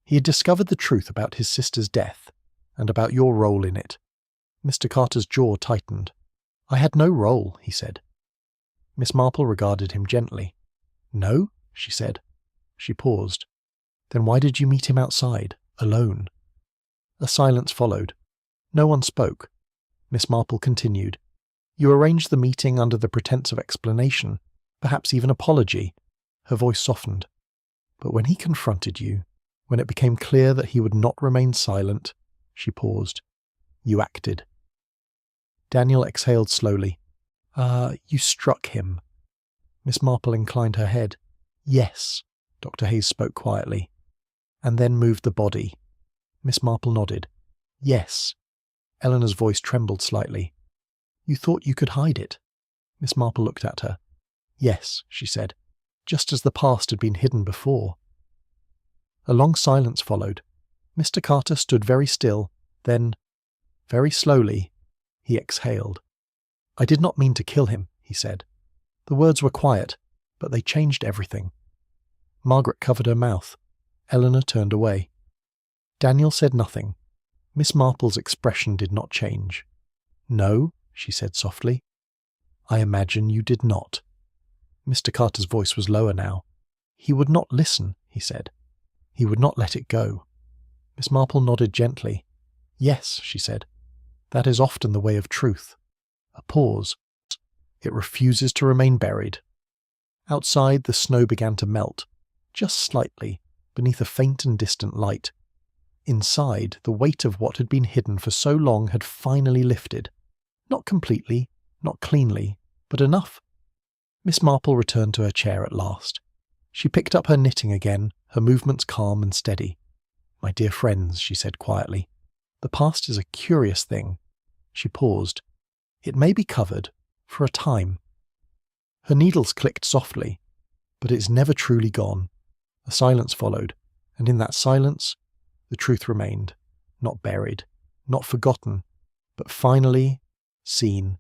Speaker 1: He had discovered the truth about his sister's death, and about your role in it. Mr. Carter's jaw tightened. I had no role, he said. Miss Marple regarded him gently. No, she said. She paused. Then why did you meet him outside, alone? A silence followed. No one spoke. Miss Marple continued. You arranged the meeting under the pretense of explanation, perhaps even apology. Her voice softened. But when he confronted you, when it became clear that he would not remain silent, she paused. You acted. Daniel exhaled slowly. You struck him. Miss Marple inclined her head. Yes, Dr. Hayes spoke quietly. And then moved the body. Miss Marple nodded. Yes. Eleanor's voice trembled slightly. You thought you could hide it? Miss Marple looked at her. Yes, she said, just as the past had been hidden before. A long silence followed. Mr. Carter stood very still, then, very slowly, he exhaled. I did not mean to kill him, he said. The words were quiet, but they changed everything. Margaret covered her mouth. Eleanor turned away. Daniel said nothing. Miss Marple's expression did not change. No, she said softly. I imagine you did not. Mr. Carter's voice was lower now. He would not listen, he said. He would not let it go. Miss Marple nodded gently. Yes, she said. That is often the way of truth. A pause. It refuses to remain buried. Outside, the snow began to melt, just slightly, beneath a faint and distant light. Inside, the weight of what had been hidden for so long had finally lifted. Not completely, not cleanly, but enough. Miss Marple returned to her chair at last. She picked up her knitting again, her movements calm and steady. My dear friends, she said quietly, the past is a curious thing. She paused. It may be covered, for a time. Her needles clicked softly, but it's never truly gone. A silence followed, and in that silence, the truth remained, not buried, not forgotten, but finally seen